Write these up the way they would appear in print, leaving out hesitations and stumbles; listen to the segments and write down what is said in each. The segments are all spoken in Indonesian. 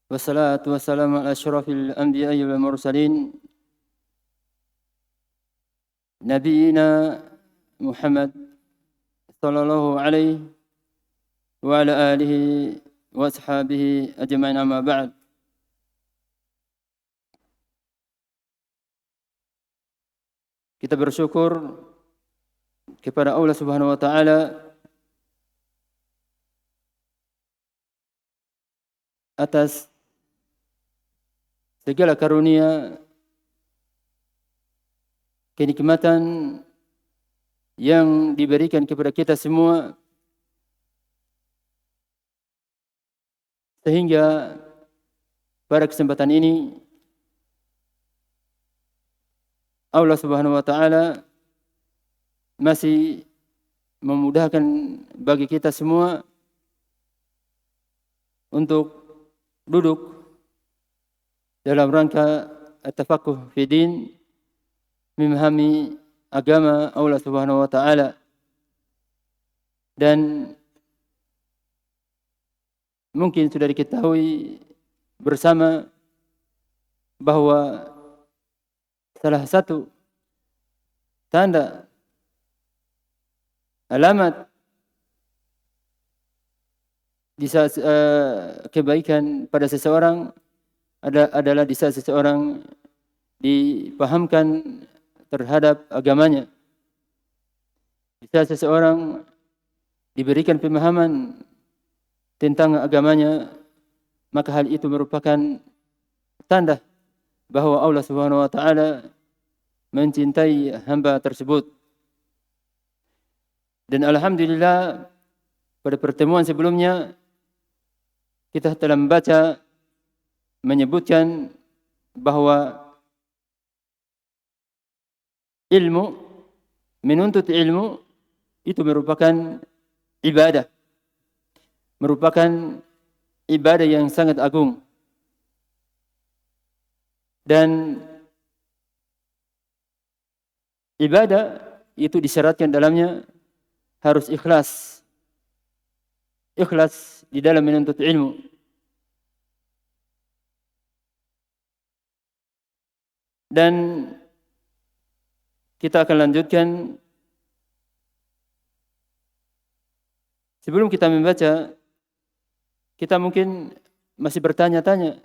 Wassalatu wassalamu ala asyrafil anbiya'i wal mursalin Nabiina Muhammad sallallahu alaihi wa ala alihi wa ashabihi ajma'in, amma ba'd. Kita bersyukur kepada Allah Subhanahu wa taala atas segala karunia, kenikmatan yang diberikan kepada kita semua, sehingga pada kesempatan ini Allah Subhanahu wa taala masih memudahkan bagi kita semua untuk duduk dalam rangka at-tafaqquh fi din, memahami agama Allah Subhanahu wa taala. Dan mungkin sudah diketahui bersama bahwa salah satu tanda alamat di saat kebaikan pada seseorang adalah di saat seseorang dipahamkan terhadap agamanya, di saat seseorang diberikan pemahaman tentang agamanya, maka hal itu merupakan tanda bahwa Allah Subhanahu wa taala mencintai hamba tersebut. Dan alhamdulillah, pada pertemuan sebelumnya kita telah membaca menyebutkan bahwa ilmu, menuntut ilmu itu merupakan ibadah. Merupakan ibadah yang sangat agung. Dan ibadah itu disyaratkan dalamnya harus ikhlas. Ikhlas di dalam menuntut ilmu. Dan kita akan lanjutkan. Sebelum kita membaca, kita mungkin masih bertanya-tanya,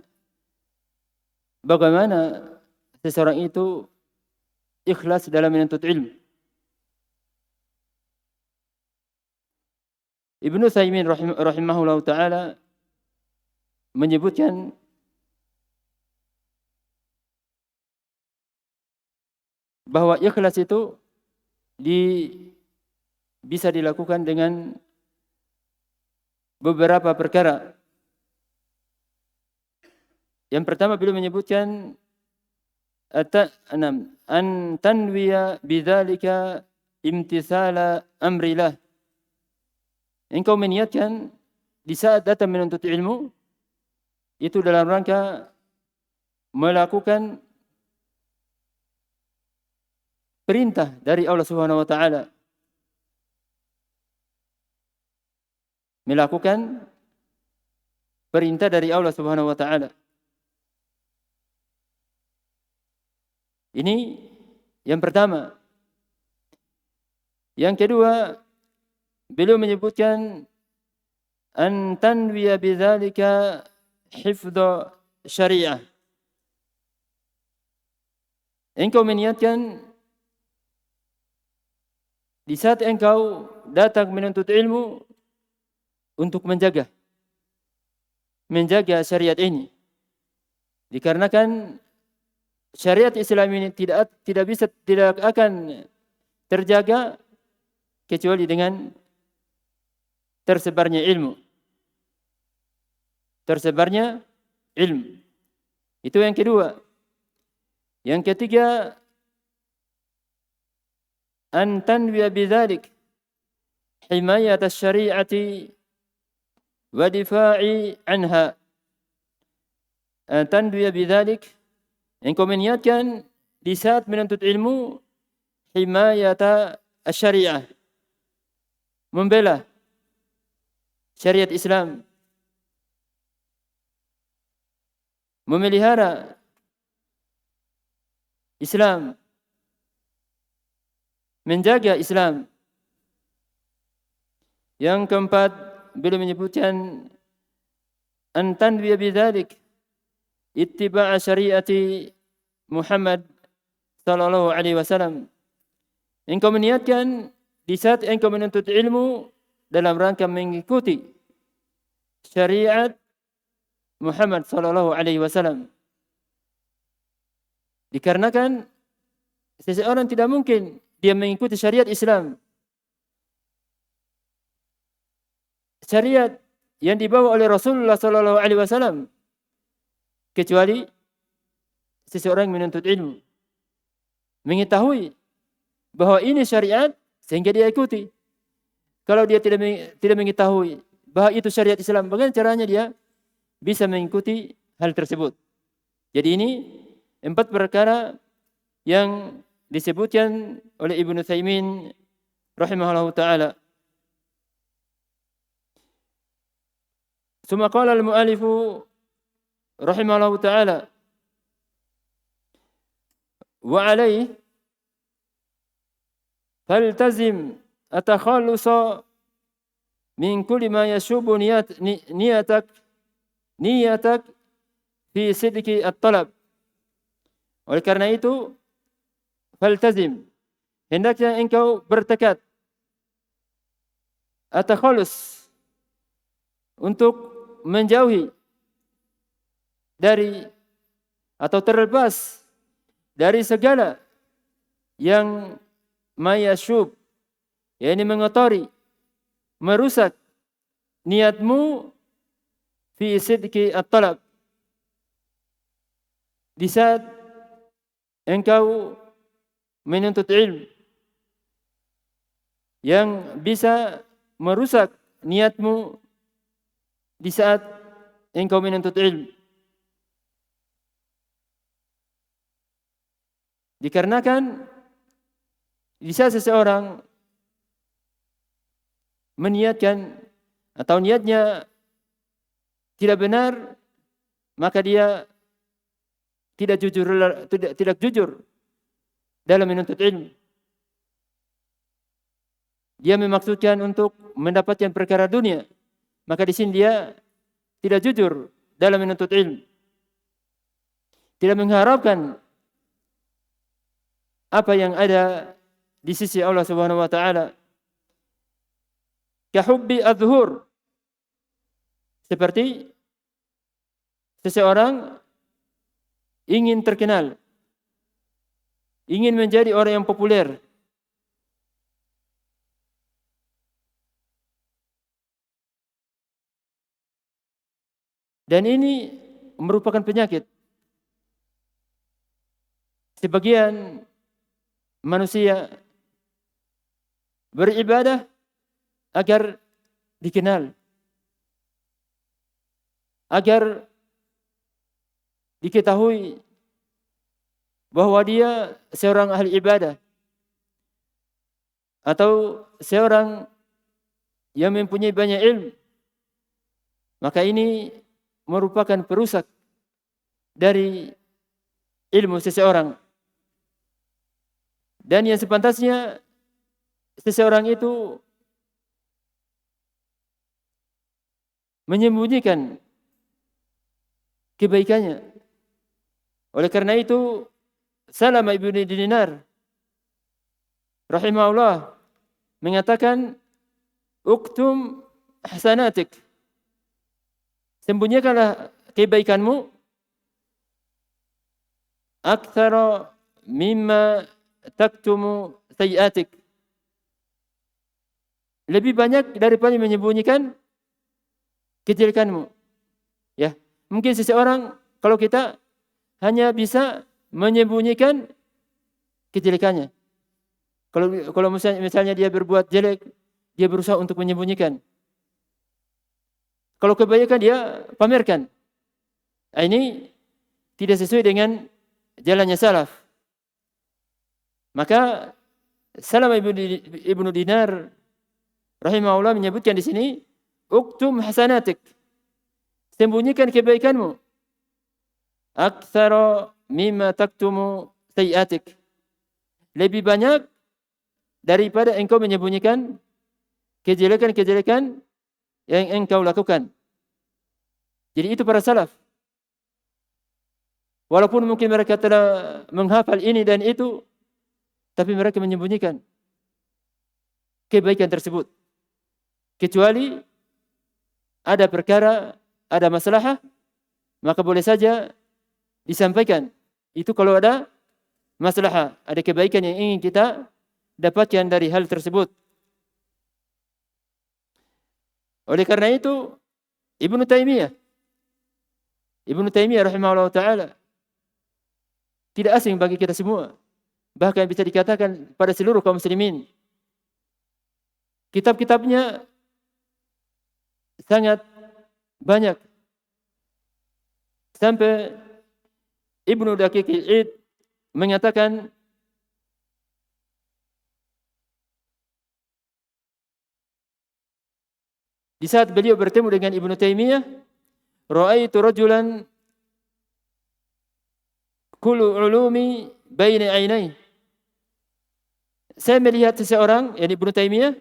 bagaimana seseorang itu ikhlas dalam menuntut ilmu. Ibnu Utsaimin rahimahullah ta'ala menyebutkan bahwa ikhlas itu bisa dilakukan dengan beberapa perkara. Yang pertama, beliau menyebutkan an tanwiya bidzalika imtithala amrillah. Engkau meniatkan di saat datang menuntut ilmu itu dalam rangka melakukan perintah dari Allah Subhanahu wa taala. Melakukan perintah dari Allah Subhanahu wa taala. Ini yang pertama. Yang kedua, beliau menyebutkan an tanwiya bidzalika hifdz syariah. Engkau meniatkan di saat engkau datang menuntut ilmu untuk menjaga syariat ini. Dikarenakan syariat Islam ini tidak akan terjaga kecuali dengan tersebarnya ilmu. Tersebarnya ilmu. Itu yang kedua. Yang ketiga, an tanwiya bidzalik himayat asy-syari'ati wa difa'i anha. An tanwiya bidzalik, engkau meniatkan di saat menuntut ilmu himayat asy-syari'ah, membela syariat Islam memelihara Islam, menjaga Islam. Yang keempat, beliau menyebutkan an tanwiya bidzalik ittiba' syariati Muhammad sallallahu alaihi wasallam. Engkau meniatkan di saat engkau menuntut ilmu dalam rangka mengikuti syariat Muhammad sallallahu alaihi wasallam. Dikarenakan seseorang tidak mungkin dia mengikuti syariat Islam, syariat yang dibawa oleh Rasulullah sallallahu alaihi wasallam, kecuali seseorang menuntut ilmu, mengetahui bahwa ini syariat sehingga dia ikuti. Kalau dia tidak mengetahui bahwa itu syariat Islam, bagaimana caranya dia bisa mengikuti hal tersebut? Jadi ini 4 perkara yang disebutkan oleh Ibnu Utsaimin rahimahullahu taala. Summa qala al-mu'allif rahimahullahu taala wa alayhi faltazim atakhallusa min kulli ma yashubu niyatak fi sidqi at-talab. Oleh karena itu, faltazim, hendaknya engkau bertekad atakhallus, untuk menjauhi dari atau terlepas dari segala yang mayashub, yakni mengotori, merusak niatmu fi sidqi at-talab, di saat engkau menuntut ilmu, yang bisa merusak niatmu di saat engkau menuntut ilmu. Dikarenakan di saat seseorang meniatkan atau niatnya tidak benar, maka dia tidak jujur dalam menuntut ilmu. Dia memaksudkan untuk mendapatkan perkara dunia, maka di sini dia tidak jujur dalam menuntut ilmu. Tidak mengharapkan apa yang ada di sisi Allah Subhanahu wa taala. Kahubbi adzuhur, seperti seseorang ingin terkenal, ingin menjadi orang yang populer, dan ini merupakan penyakit. Sebagian manusia beribadah agar dikenal, agar diketahui bahwa dia seorang ahli ibadah atau seorang yang mempunyai banyak ilmu. Maka ini merupakan perusak dari ilmu seseorang. Dan yang sepantasnya seseorang itu menyembunyikan kebaikannya. Oleh karena itu, Salamah ibnu Dinar rahimahullah mengatakan, uktum hasanatik, sembunyikanlah kebaikanmu, aktsara mimma taktumu sayyiatik, lebih banyak daripada menyembunyikan kejelekanmu. Ya, mungkin seseorang, kalau kita hanya bisa menyembunyikan kejelekannya. Kalau misalnya dia berbuat jelek, dia berusaha untuk menyembunyikan. Kalau kebaikan dia pamerkan. Ini tidak sesuai dengan jalannya salaf. Maka Salamah ibnu Dinar rahimahullah menyebutkan di sini, uktum hasanatik, sembunyikan kebaikanmu. aktsara mimma taktumu sayiatik. Lebih banyak daripada engkau menyembunyikan kejelekan-kejelekan yang engkau lakukan. Jadi itu para salaf. Walaupun mungkin mereka telah menghafal ini dan itu, tapi mereka menyembunyikan kebaikan tersebut. Kecuali ada perkara, ada masalah, maka boleh saja disampaikan. Itu kalau ada masalah, ada kebaikan yang ingin kita dapatkan dari hal tersebut. Oleh karena itu, Ibnu Taimiyah rahimahullah ta'ala tidak asing bagi kita semua. Bahkan bisa dikatakan pada seluruh kaum muslimin. Kitab-kitabnya sangat banyak. Sampai Ibnu Daqiq al-Id mengatakan di saat beliau bertemu dengan Ibnu Taimiyah, ra'aitu rajulan kullu ulumi baina ainai. Saya melihat seseorang, yakni Ibnu Taimiyah,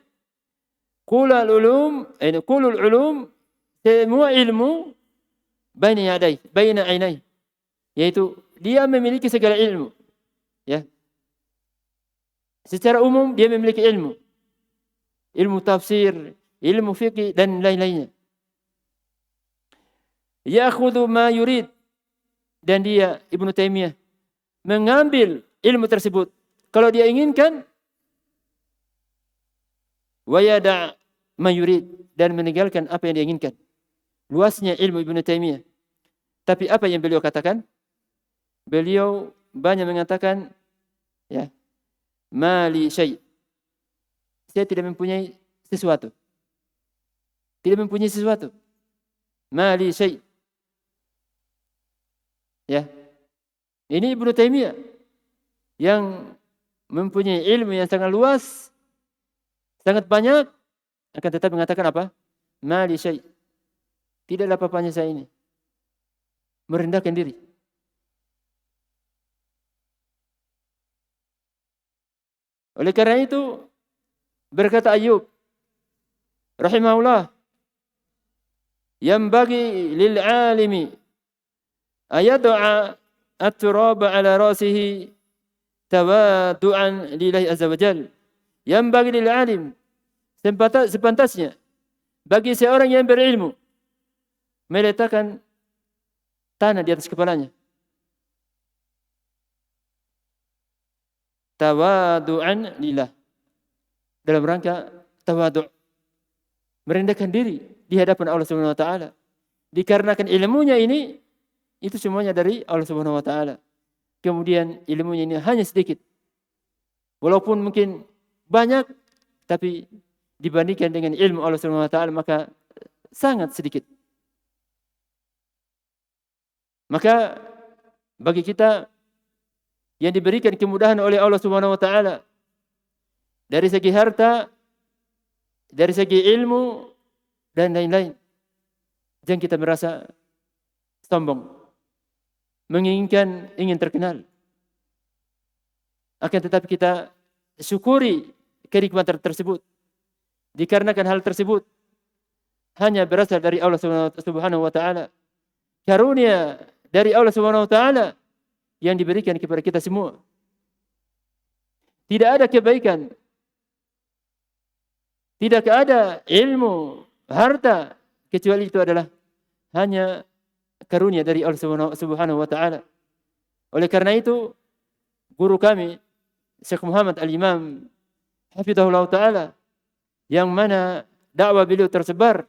kullul ulum, semua ilmu baina ainai, yaitu dia memiliki segala ilmu, ya. Secara umum dia memiliki ilmu tafsir, ilmu fikih dan lain-lainnya. Ya'khudhu ma yurid, dan dia Ibnu Taimiyah mengambil ilmu tersebut kalau dia inginkan, wa yada' ma yurid, dan meninggalkan apa yang dia inginkan. Luasnya ilmu Ibnu Taimiyah. Tapi apa yang beliau katakan? Beliau banyak mengatakan, ya, mali syai', saya tidak mempunyai sesuatu. Tidak mempunyai sesuatu. Mali syai'. Ya. Ini Ibnu Taimiyah yang mempunyai ilmu yang sangat luas, sangat banyak, akan tetap mengatakan apa? Mali syai'. Tidak ada apa-apanya saya ini. Merendahkan diri. Oleh karena itu berkata Ayub rahimahullah, yanbaghi lil alimi ayad'a at-turaba ala rasihi tawadu'an lillahi azza wajal. Yanbaghi lil alim, sepantasnya bagi seorang yang berilmu meletakkan tanah di atas kepalanya. Tawadu'an lillah, dalam rangka tawadu', merendahkan diri di hadapan Allah Subhanahu wa taala. Dikarenakan ilmunya ini itu semuanya dari Allah Subhanahu wa taala. Kemudian ilmunya ini hanya sedikit. Walaupun mungkin banyak, tapi dibandingkan dengan ilmu Allah Subhanahu wa taala maka sangat sedikit. Maka bagi kita yang diberikan kemudahan oleh Allah Subhanahu wa taala dari segi harta, dari segi ilmu dan lain-lain, jangan kita merasa sombong, ingin terkenal. Akan tetapi kita syukuri kenikmatan tersebut. Dikarenakan hal tersebut hanya berasal dari Allah Subhanahu wa taala. Karunia dari Allah Subhanahu wa taala yang diberikan kepada kita semua. Tidak ada kebaikan, tidak ada ilmu, harta, kecuali itu adalah hanya karunia dari Allah Subhanahu wa taala. Oleh karena itu, guru kami Syekh Muhammad Al-Imam hafizahullah taala, yang mana dakwah beliau tersebar,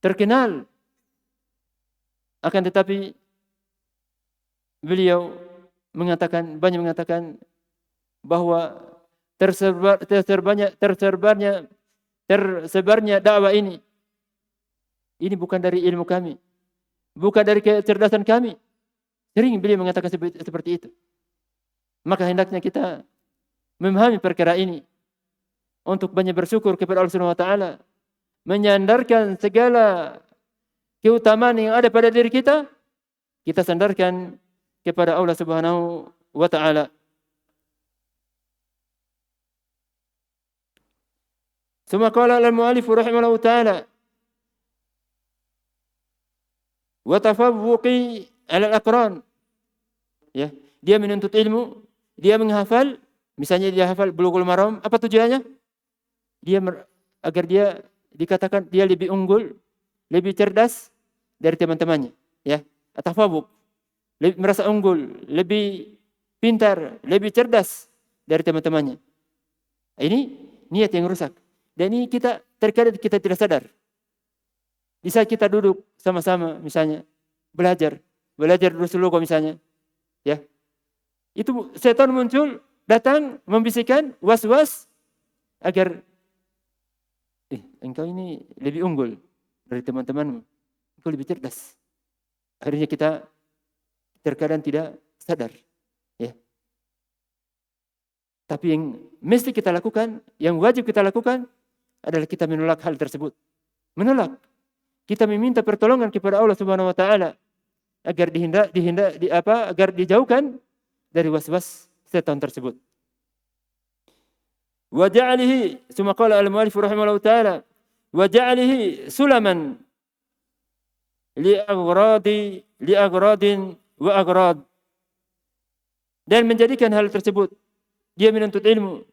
terkenal, akan tetapi beliau banyak mengatakan bahwa tersebarnya dakwah ini bukan dari ilmu kami, bukan dari kecerdasan kami. Sering beliau mengatakan seperti itu. Maka hendaknya kita memahami perkara ini untuk banyak bersyukur kepada Allah Subhanahu wa taala, menyandarkan segala keutamaan yang ada pada diri kita kita sandarkan kepada Allah Subhanahu wa taala. Summa qala al-mu'allif rahimahullahu taala wa tafawwuqi 'ala al-aqran. Ya, dia menuntut ilmu, dia menghafal, misalnya dia hafal Bulughul Maram, apa tujuannya? Agar dia dikatakan dia lebih unggul, lebih cerdas dari teman-temannya, ya. Tafawwuq, merasa unggul, lebih pintar, lebih cerdas dari teman-temannya. Ini niat yang rusak. Dan ini terkadang kita tidak sadar. Di saat kita duduk sama-sama misalnya belajar Rasulullah misalnya, ya. Itu setan muncul, datang membisikkan was-was agar engkau ini lebih unggul dari teman-temanmu. Engkau lebih cerdas. Akhirnya kita terkadang tidak sadar, ya. Tapi yang mesti kita lakukan, yang wajib kita lakukan adalah kita menolak hal tersebut. Menolak. Kita meminta pertolongan kepada Allah Subhanahu wa taala agar agar dijauhkan dari was-was setan tersebut. Wa ja'alihi, summa qala al-mu'allif rahimahullahu taala, wa ja'alihi sulaman li aghradin wa aghrad. Dan menjadikan hal tersebut, dia menuntut ilmu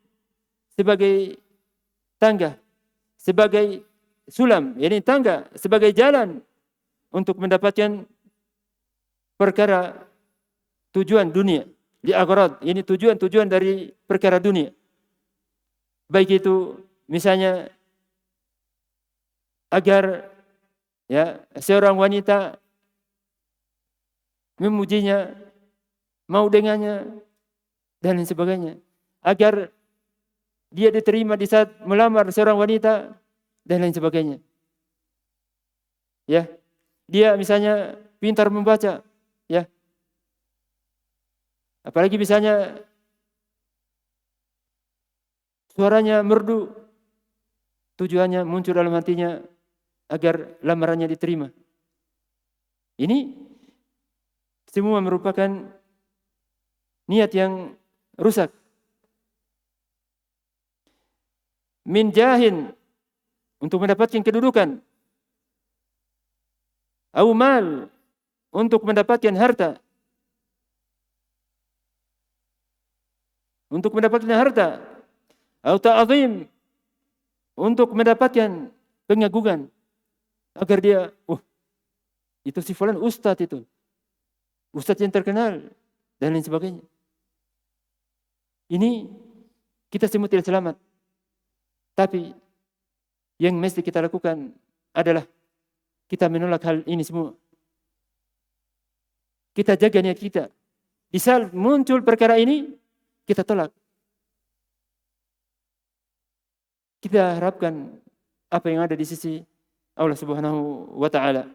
sebagai tangga, sebagai sulam, yakni tangga, sebagai jalan untuk mendapatkan perkara tujuan dunia. Li aghrad, ini tujuan dari perkara dunia. Baik itu misalnya agar ya seorang wanita memujinya, mau dengannya dan lain sebagainya, agar dia diterima di saat melamar seorang wanita dan lain sebagainya. Ya, dia misalnya pintar membaca, ya. Apalagi misalnya suaranya merdu, tujuannya muncul dalam hatinya agar lamarannya diterima. Ini semua merupakan niat yang rusak. Min jahin, untuk mendapatkan kedudukan. Au mal, untuk mendapatkan harta. Untuk mendapatkan harta. Au ta'zim, untuk mendapatkan pengagungan. Agar dia, itu si fulan ustadz itu. Ustadz yang terkenal dan lain sebagainya. Ini kita semua tidak selamat. Tapi yang mesti kita lakukan adalah kita menolak hal ini semua. Kita jaga niat kita. Di saat muncul perkara ini, kita tolak. Kita harapkan apa yang ada di sisi Allah Subhanahu wa taala.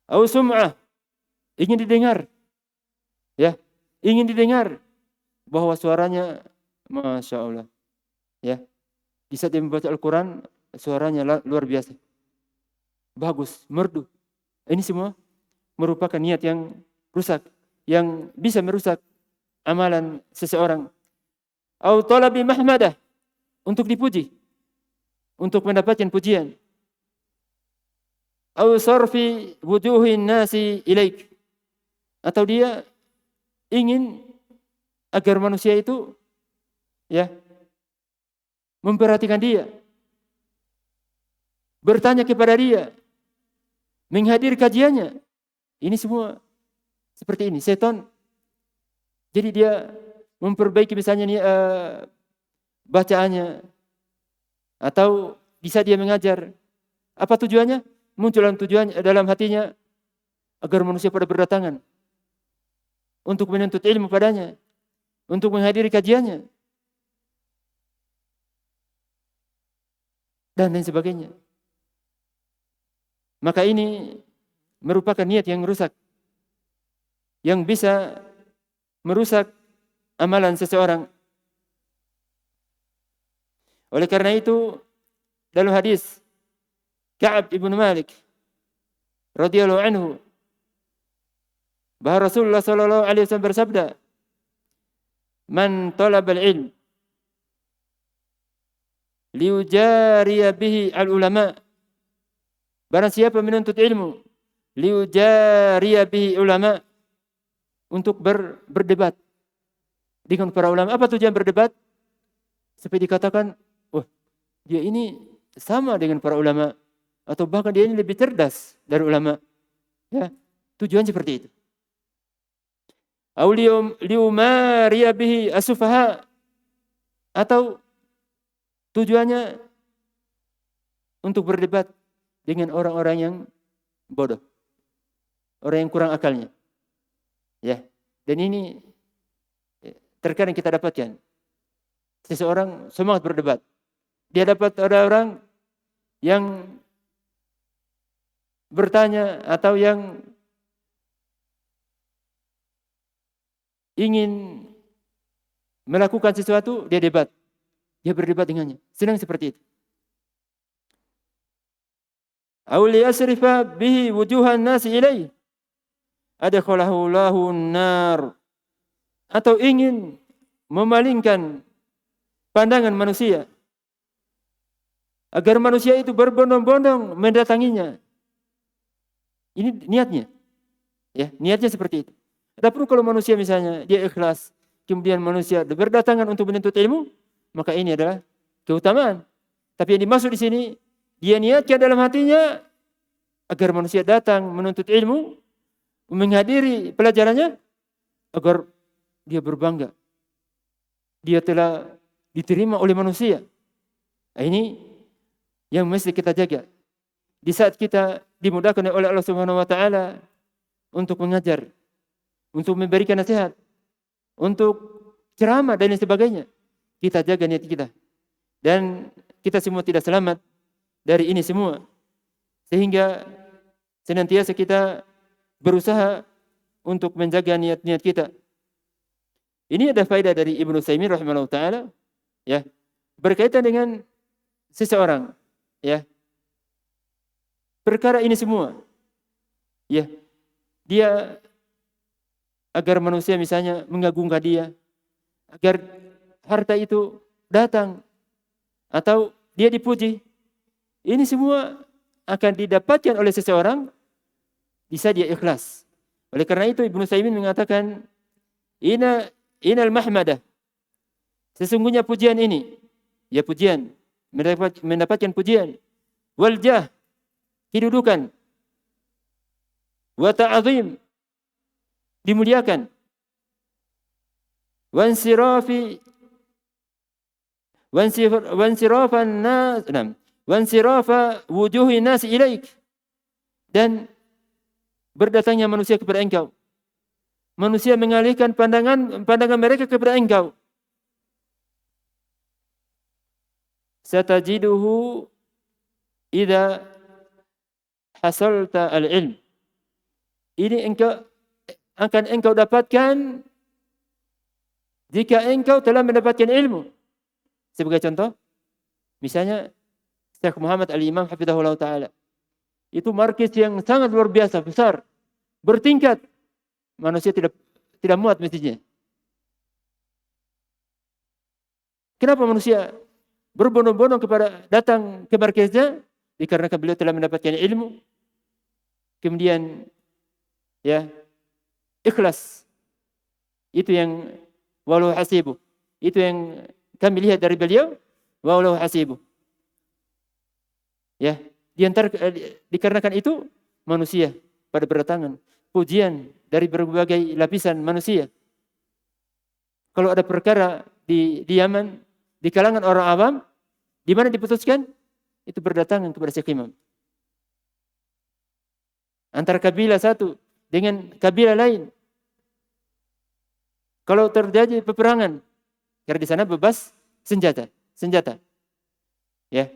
Au sum'ah, ingin didengar. Ya, ingin didengar bahwa suaranya Masya Allah. Ya. Di saat dia membaca Al-Quran, suaranya luar biasa. Bagus, merdu. Ini semua merupakan niat yang rusak, yang bisa merusak amalan seseorang. Au talabi mahmadah, untuk dipuji, untuk mendapatkan pujian. Au sarfi wujuhin nasi ilaik, atau dia ingin agar manusia itu ya memperhatikan dia, bertanya kepada dia, menghadiri kajiannya. Ini semua seperti ini, setan. Jadi dia memperbaiki misalnya bacaannya, atau bisa dia mengajar. Apa tujuannya? Muncul dalam hatinya agar manusia pada berdatangan untuk menuntut ilmu padanya, untuk menghadiri kajiannya, dan lain sebagainya. Maka ini merupakan niat yang rusak, yang bisa merusak amalan seseorang. Oleh karena itu, dalam hadis Ka'ab ibn Malik radhiyallahu anhu, Bahwa Rasulullah sallallahu alaihi wasallam bersabda, "Man talabal ilm liujariya bihi al-ulama." Barang siapa menuntut ilmu, liujariya bihi ulama, untuk berdebat dengan para ulama. Apa tujuan berdebat? Supaya dikatakan, wah, dia ini sama dengan para ulama, atau bahkan dia ini lebih cerdas dari ulama. Ya, tujuan seperti itu. Au liumariya bihi as-sufaha, atau tujuannya untuk berdebat dengan orang-orang yang bodoh, orang yang kurang akalnya. Ya, dan ini terkadang kita dapatkan seseorang semangat berdebat. Dia dapat ada orang yang bertanya atau yang ingin melakukan sesuatu, dia debat. Dia berdebat dengannya. Senang seperti itu. Aw liyasrifa bihi wujuhan nasi ilaih, adkhalahu Allahu an-nar. Atau ingin memalingkan pandangan manusia agar manusia itu berbondong-bondong mendatanginya. Ini niatnya. Ya, niatnya seperti itu. Adapun kalau manusia misalnya dia ikhlas, kemudian manusia berdatangan untuk menuntut ilmu, maka ini adalah keutamaan. Tapi yang dimaksud di sini, dia niatkan dalam hatinya agar manusia datang menuntut ilmu, menghadiri pelajarannya, agar dia berbangga. Dia telah diterima oleh manusia. Nah, ini yang mesti kita jaga. Di saat kita dimudahkan oleh Allah Subhanahu wa taala untuk mengajar, untuk memberikan nasihat, untuk ceramah dan lain sebagainya, kita jaga niat kita. Dan kita semua tidak selamat dari ini semua. Sehingga senantiasa kita berusaha untuk menjaga niat-niat kita. Ini ada faedah dari Ibnu Utsaimin rahimahullah taala, ya, berkaitan dengan seseorang, ya. Perkara ini semua, ya, dia agar manusia misalnya mengagungkan dia, agar harta itu datang, atau dia dipuji. Ini semua akan didapatkan oleh seseorang bisa dia ikhlas. Oleh karena itu Ibnu Utsaimin mengatakan, Inal mahmadah, sesungguhnya pujian ini, ya pujian, mendapatkan pujian, wal jah, kedudukan, wa ta'zim, dimuliakan, wansirafa wujuhi nas ilaik, dan berdatangnya manusia kepada engkau. Manusia mengalihkan pandangan mereka kepada engkau. Satajiduhu idza hasalta al-ilm. Ini akan engkau dapatkan jika engkau telah mendapatkan ilmu. Sebagai contoh, misalnya Syekh Muhammad Al-Imam hafizahullah taala. Itu markis yang sangat luar biasa, besar, bertingkat. Manusia tidak muat mestinya. Kenapa manusia berbondong-bondong datang ke markasnya? Dikarenakan beliau telah mendapatkan ilmu. Kemudian ya ikhlas. Itu yang walau hasibu. Itu yang kami lihat dari beliau, walau hasibu. Ya, dikarenakan itu manusia pada berdatangan pujian dari berbagai lapisan manusia. Kalau ada perkara di Yaman, di kalangan orang awam, di mana diputuskan? Itu berdatangan kepada Syekh Imam. Antara kabilah satu dengan kabilah lain. Kalau terjadi peperangan, karena di sana bebas senjata. Ya.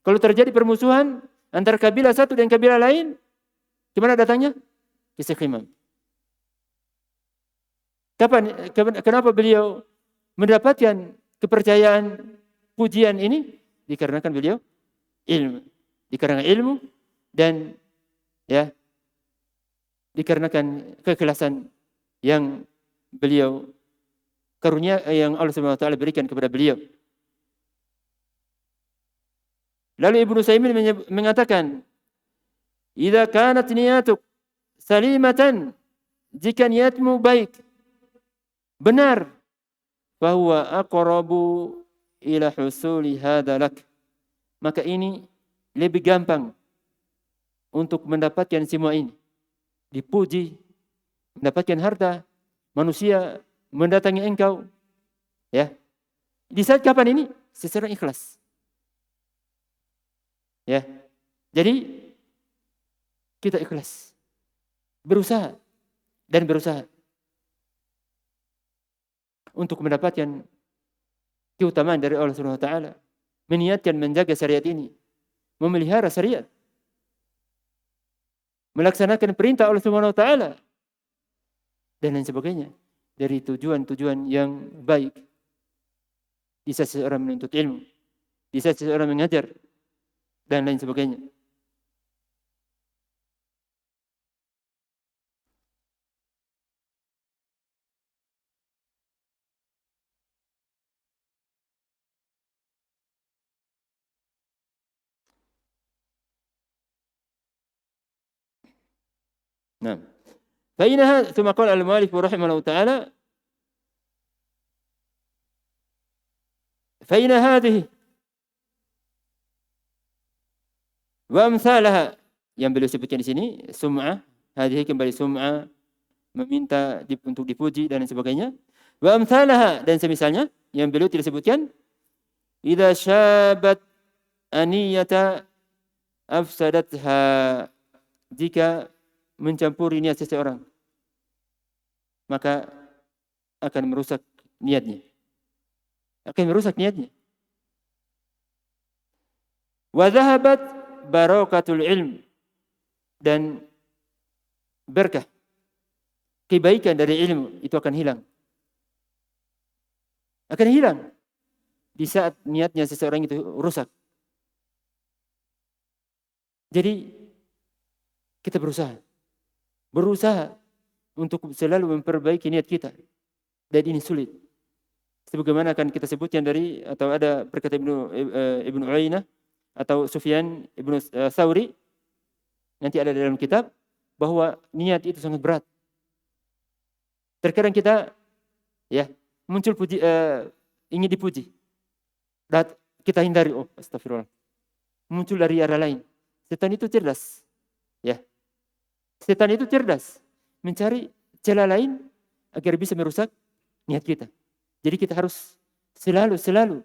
Kalau terjadi permusuhan antara kabilah satu dan kabilah lain, kemana datangnya? Ke Syekh Imam. Kenapa beliau mendapatkan kepercayaan pujian ini? Dikarenakan beliau ilmu. Dikarenakan ilmu dan ya dikarenakan keikhlasan yang beliau karunia yang Allah Subhanahu wa taala berikan kepada beliau. Lalu Ibnu Utsaimin mengatakan, "Idza kanat niyatuk salimatan," jika niatmu baik, benar, fahuwa aqrabu ila husuli hadza lak. Maka ini lebih gampang untuk mendapatkan semua ini. Dipuji, mendapatkan harta, manusia mendatangi engkau. Ya. Di saat kapan ini? Secara ikhlas. Ya. Jadi kita ikhlas. Berusaha dan berusaha untuk mendapatkan keutamaan dari Allah Subhanahu wa taala, meniatkan menjaga syariat ini, memelihara syariat, melaksanakan perintah Allah Subhanahu wa taala dan lain sebagainya dari tujuan-tujuan yang baik. Di saat seseorang menuntut ilmu, di saat seseorang mengajar dan lain sebagainya. Nah, فإنها ثم قال المؤلف رحمه الله تعالى فإن هذه وأمثالها, yang beliau sebutkan di sini sum'ah, hadhihi kembali sum'ah, meminta untuk dipuji dan sebagainya. Wa amthalaha, dan semisalnya yang beliau tidak sebutkan, idza syabat aniyata afsadatha, jika mencampuri niat seseorang maka akan merusak niatnya. Akan merusak niatnya. Wa dhahabat barakatul ilm, dan berkah kebaikan dari ilmu itu akan hilang. Akan hilang di saat niatnya seseorang itu rusak. Jadi kita berusaha untuk selalu memperbaiki niat kita. Dan ini sulit. Sebagaimana akan kita sebutkan dari, atau ada perkataan Ibnu Uyainah atau Sufyan Ibnu Tsauri, nanti ada dalam kitab, bahwa niat itu sangat berat. Terkadang kita muncul ingin dipuji, dan kita hindari, astagfirullah, muncul dari arah lain. Setan itu cerdas, setan itu cerdas mencari celah lain agar bisa merusak niat kita. Jadi kita harus selalu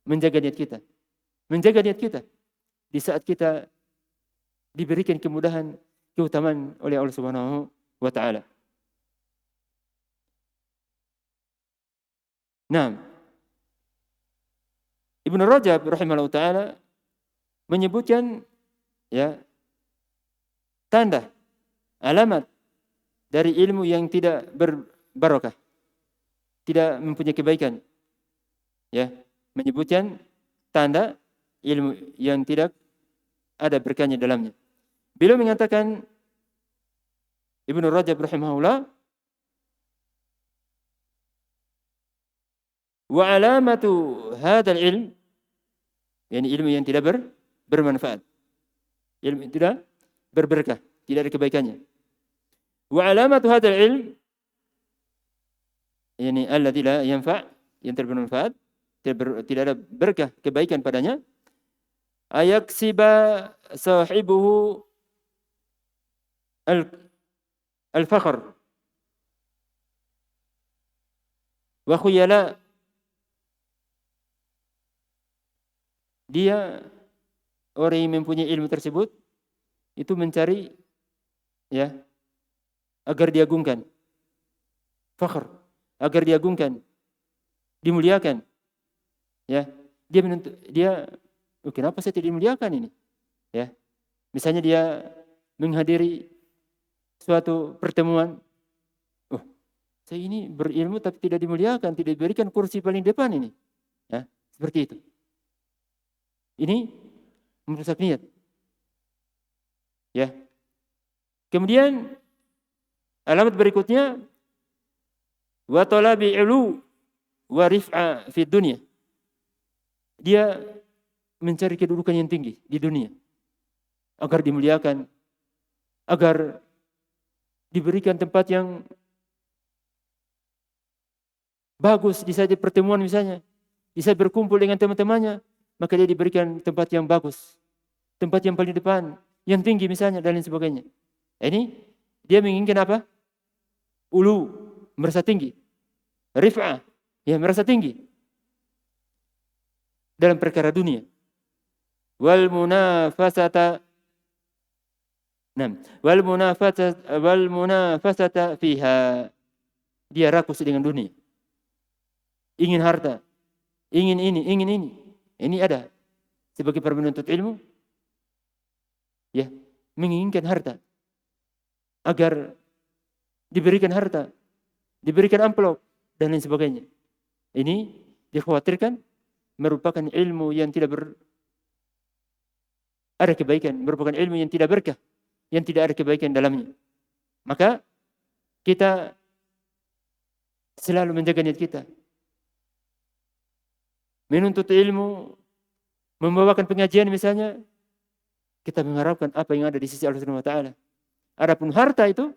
menjaga niat kita. Menjaga niat kita di saat kita diberikan kemudahan, keutamaan oleh Allah Subhanahu wa taala. Nah, Ibnu Rajab rahimahullah taala menyebutkan tanda, alamat dari ilmu yang tidak berbarakah, tidak mempunyai kebaikan. Menyebutkan tanda ilmu yang tidak ada berkahnya dalamnya. Beliau mengatakan, Ibnu Rajab rahimahullah, wa alamatu hadzal ilm, yani ilmu yang tidak bermanfaat, ilmu yang tidak berberkah, tidak ada kebaikannya. Wa alamatu hadzal ilm, yani alladzi la yanfa', yang tidak bermanfaat, tidak ada berkah kebaikan padanya, ayaksiba sahibuhu al-fakhr wa khuyala, dia orang yang mempunyai ilmu tersebut itu mencari agar diagungkan, fakhr, agar diagungkan, dimuliakan. Dia kenapa saya tidak dimuliakan ini? Misalnya dia menghadiri suatu pertemuan, saya ini berilmu tapi tidak dimuliakan, tidak diberikan kursi paling depan ini. Seperti itu. Ini merusak niat. Kemudian Alamat berikutnya wa talabi ulu wa rif'a fi dunya. Dia mencari kedudukan yang tinggi di dunia agar dimuliakan, agar diberikan tempat yang bagus di saat pertemuan misalnya, di saat berkumpul dengan teman-temannya, maka dia diberikan tempat yang bagus, tempat yang paling depan, yang tinggi misalnya dan lain sebagainya. Ini dia menginginkan apa? Ulu, merasa tinggi. Rif'ah, ya merasa tinggi dalam perkara dunia. Wal munafasata wal munafasata fiha. Dia rakus dengan dunia. Ingin harta, ingin ini, ingin ini. Ini ada sebagai para penuntut ilmu, ya, menginginkan harta agar diberikan harta, diberikan amplop dan lain sebagainya. Ini dikhawatirkan merupakan ilmu yang tidak ada kebaikan, merupakan ilmu yang tidak berkah, yang tidak ada kebaikan dalamnya. Maka kita selalu menjaga niat kita. Menuntut ilmu, membawakan pengajian misalnya, kita mengharapkan apa yang ada di sisi Allah Subhanahu wa taala. Adapun harta itu,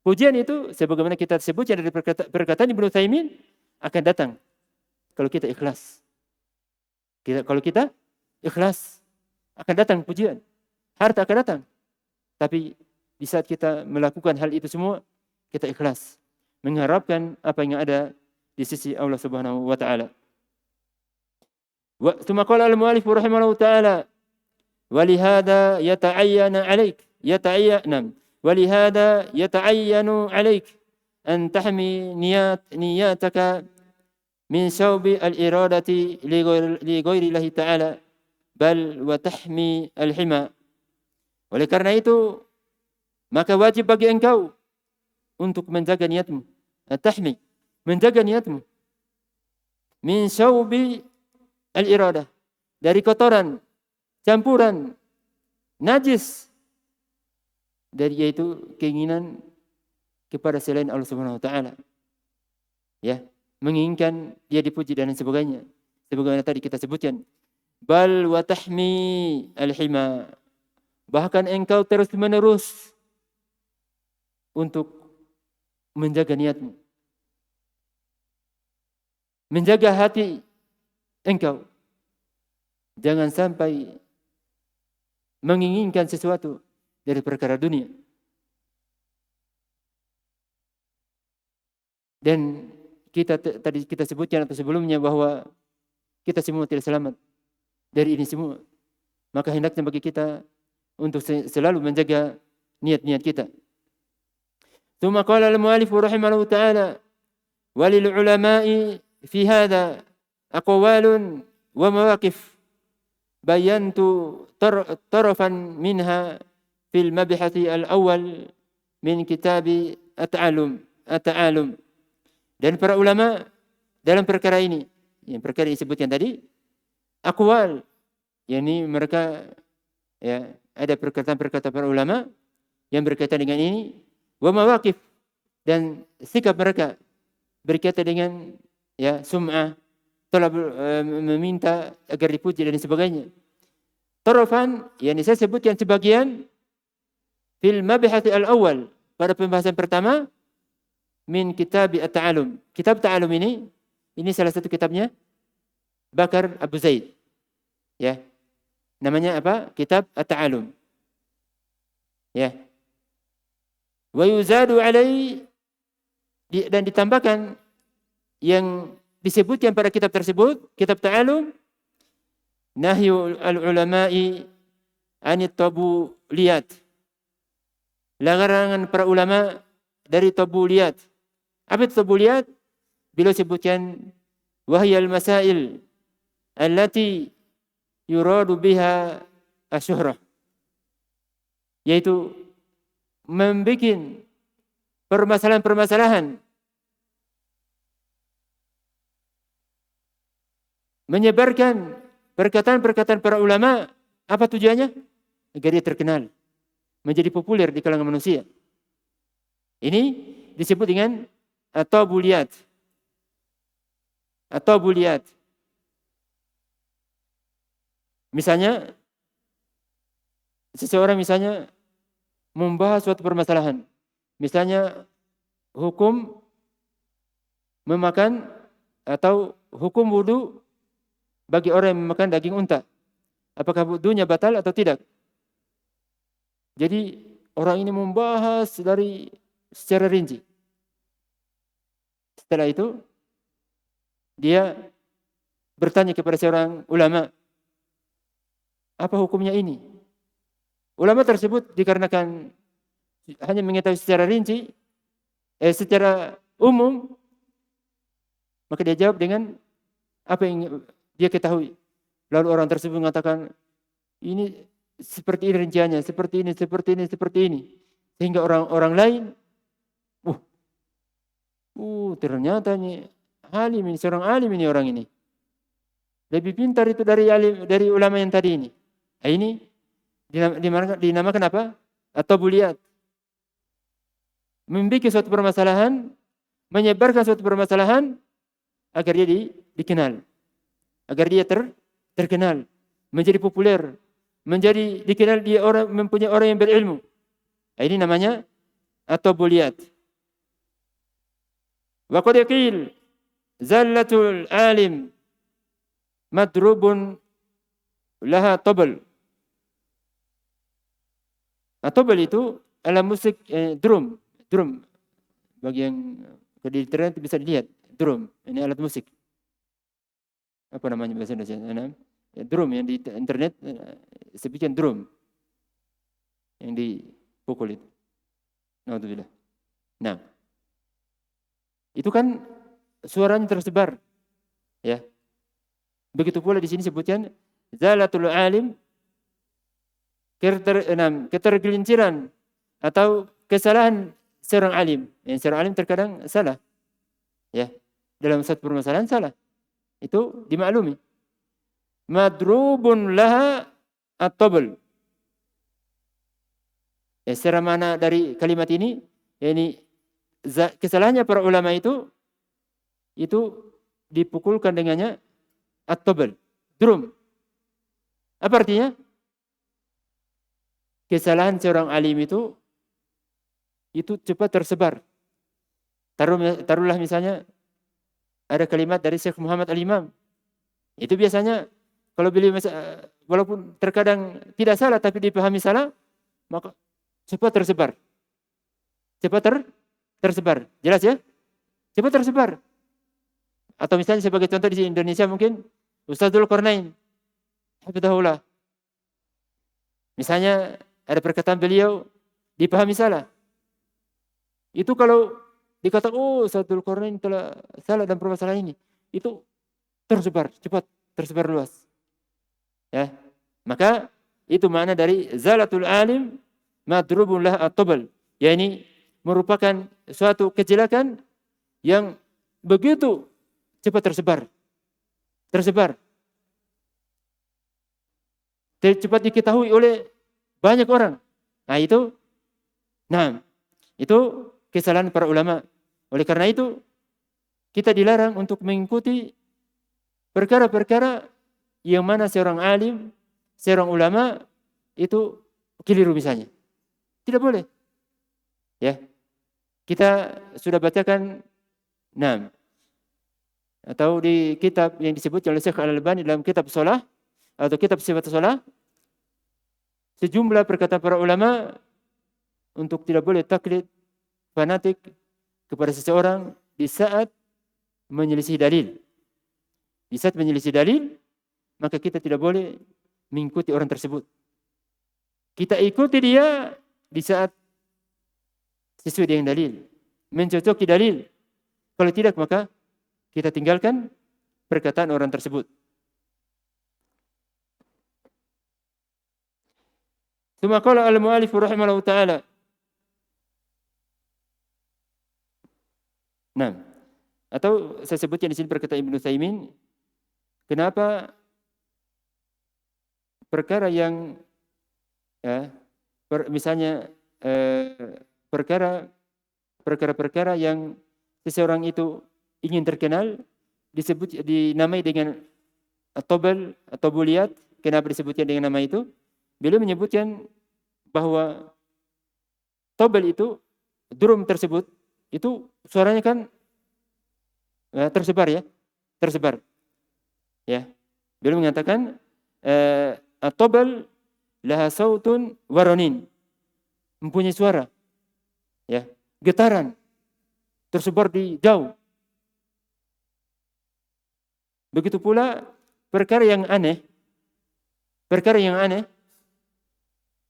pujian itu sebagaimana kita sebutkan dari perkataan Ibnu Utsaimin akan datang kalau kita ikhlas. Kalau kita ikhlas akan datang pujian. Harta akan datang. Tapi di saat kita melakukan hal itu semua, kita ikhlas mengharapkan apa yang ada di sisi Allah Subhanahu wa taala. ثم قال المؤلف رحمه الله تعالى ولهذا يتعين عليك أن تحمي نياتك من شوب الإرادة لغير الله تعالى بل وتحمي الحمى. Oleh karena itu maka wajib bagi engkau untuk menjaga niatmu, tahmi, menjaga niatmu min syaubi al-iradah, dari kotoran, campuran, najis, dari yaitu keinginan kepada selain Allah Subhanahu wa taala. Ya, menginginkan dia dipuji dan sebagainya. Sebagaimana tadi kita sebutkan, bal wa tahmi al-hima. Bahkan engkau terus-menerus untuk menjaga niatmu. Menjaga hati engkau. Jangan sampai menginginkan sesuatu dari perkara dunia. Dan tadi kita sebutkan atau sebelumnya bahwa kita semua tidak selamat dari ini semua. Maka hendaknya bagi kita untuk selalu menjaga niat-niat kita. ثم قال المؤلف رحمه الله تعالى وللعلماء في هذا أقوال ومواقف بينت طرفا منها في المبحث الأول من كتاب التعالم. Dan para ulama dalam perkara ini, yang perkara disebutkan tadi, aqwal, yakni mereka ya ada perkataan-perkataan para ulama yang berkaitan dengan ini, wa mawaqif, dan sikap mereka berkaitan dengan ya sum'ah, meminta agar dipuji dan sebagainya. Tarafan, yakni saya sebutkan sebagian fil mabhati al-awwal, pada pembahasan pertama min kitab at-ta'alum. Kitab ta'alum ini salah satu kitabnya Bakar Abu Zaid. Ya. Namanya apa? Kitab at-ta'alum. Ya. Wa yuzadu alai, dan ditambahkan yang disebutkan pada kitab tersebut, kitab ta'alum, nahyu al-ulama'i anit tabuliyat. Larangan para ulama dari tabuliyat. Apa itu tabuliyat? Beliau sebutkan wahyal masail allati yuradu biha asyuhrah, yaitu membikin permasalahan-permasalahan, menyebarkan perkataan-perkataan para ulama. Apa tujuannya? Agar dia terkenal, menjadi populer di kalangan manusia. Ini disebut dengan at-tabuliyat. At-tabuliyat. Misalnya, seseorang misalnya membahas suatu permasalahan. Misalnya, hukum memakan atau hukum wudu bagi orang yang memakan daging unta. Apakah wudunya batal atau tidak? Jadi orang ini membahas dari secara rinci. Setelah itu dia bertanya kepada seorang ulama, apa hukumnya ini? Ulama tersebut dikarenakan hanya mengetahui secara rinci, secara umum, maka dia jawab dengan apa yang dia ketahui. Lalu orang tersebut mengatakan, ini seperti ini rinciannya, seperti ini, seperti ini, seperti ini. Sehingga orang-orang lain, ternyata ini alim ini, seorang alim ini orang ini. Lebih pintar itu dari ulama yang tadi ini. Nah, ini dinamakan apa? At-tabuliyat. Membuat suatu permasalahan, menyebarkan suatu permasalahan agar dia dikenal. Agar dia terkenal, menjadi populer, menjadi dikenal dia orang mempunyai orang yang berilmu. Nah, ini namanya at-tabuliyat. Wa qad qil zallatul alim madrubun laha tabal. Tabal itu alat musik drum. Bagi yang di internet bisa dilihat drum. Ini alat musik. Apa namanya bahasa Indonesia? Drum yang di internet sebutkan drum. Yang dipukul itu. Naudzubillah. Nah, itu kan suaranya tersebar. Ya. Begitu pula di sini sebutkan zalatul alim, ketergelinciran atau kesalahan seorang alim. Yang seorang alim terkadang salah. Ya. Dalam satu permasalahan salah. Itu dimaklumi. Madrubun laha at-tabl. Ya, secara mana dari kalimat ini, yakni kesalahannya para ulama itu dipukulkan dengannya at-tabl, drum. Apa artinya? Kesalahan seorang alim itu cepat tersebar. Taruhlah misalnya ada kalimat dari Syekh Muhammad Al-Imam. Itu biasanya kalau beliau walaupun terkadang tidak salah tapi dipahami salah, maka cepat tersebar. Tersebar. Jelas ya? Cepat tersebar. Atau misalnya sebagai contoh di Indonesia mungkin Ustaz Dzulqarnain hafizahullah. Misalnya ada perkataan beliau dipahami salah. Itu kalau dikatakan Ustaz Dzulqarnain telah salah dalam permasalahan ini, itu tersebar, cepat tersebar luas. Ya. Maka itu makna dari zalatul alim madrubun lah at-tabl, yakni merupakan suatu kejelekan yang begitu cepat tersebar. Cepat diketahui oleh banyak orang. Itu kesalahan para ulama. Oleh karena itu kita dilarang untuk mengikuti perkara-perkara yang mana seorang alim, seorang ulama itu keliru misalnya. Tidak boleh. Ya. Kita sudah bacakan atau di kitab yang disebut oleh Syekh Al-Albani dalam kitab shalah atau kitab sifat shalah, sejumlah perkataan para ulama untuk tidak boleh taklid fanatik kepada seseorang di saat menyelisih dalil. Di saat menyelisih dalil, maka kita tidak boleh mengikuti orang tersebut. Kita ikuti dia di saat sesuai dengan dalil, mencocoki dalil. Kalau tidak, maka kita tinggalkan perkataan orang tersebut. Tsumma qala al-mu'allif rahimahullah ta'ala. Atau saya sebutkan di sini perkataan Ibnu Utsaimin, kenapa perkara yang misalnya perkara perkara-perkara yang seseorang itu ingin terkenal, dinamai dengan tobel atau buliat. Kenapa disebutnya dengan nama itu? Beliau menyebutkan bahwa tobel itu, drum tersebut, itu suaranya kan tersebar ya, tersebar. Ya, beliau mengatakan tobel laha sautun waronin, mempunyai suara, ya, getaran, tersebar di jauh. Begitu pula perkara yang aneh,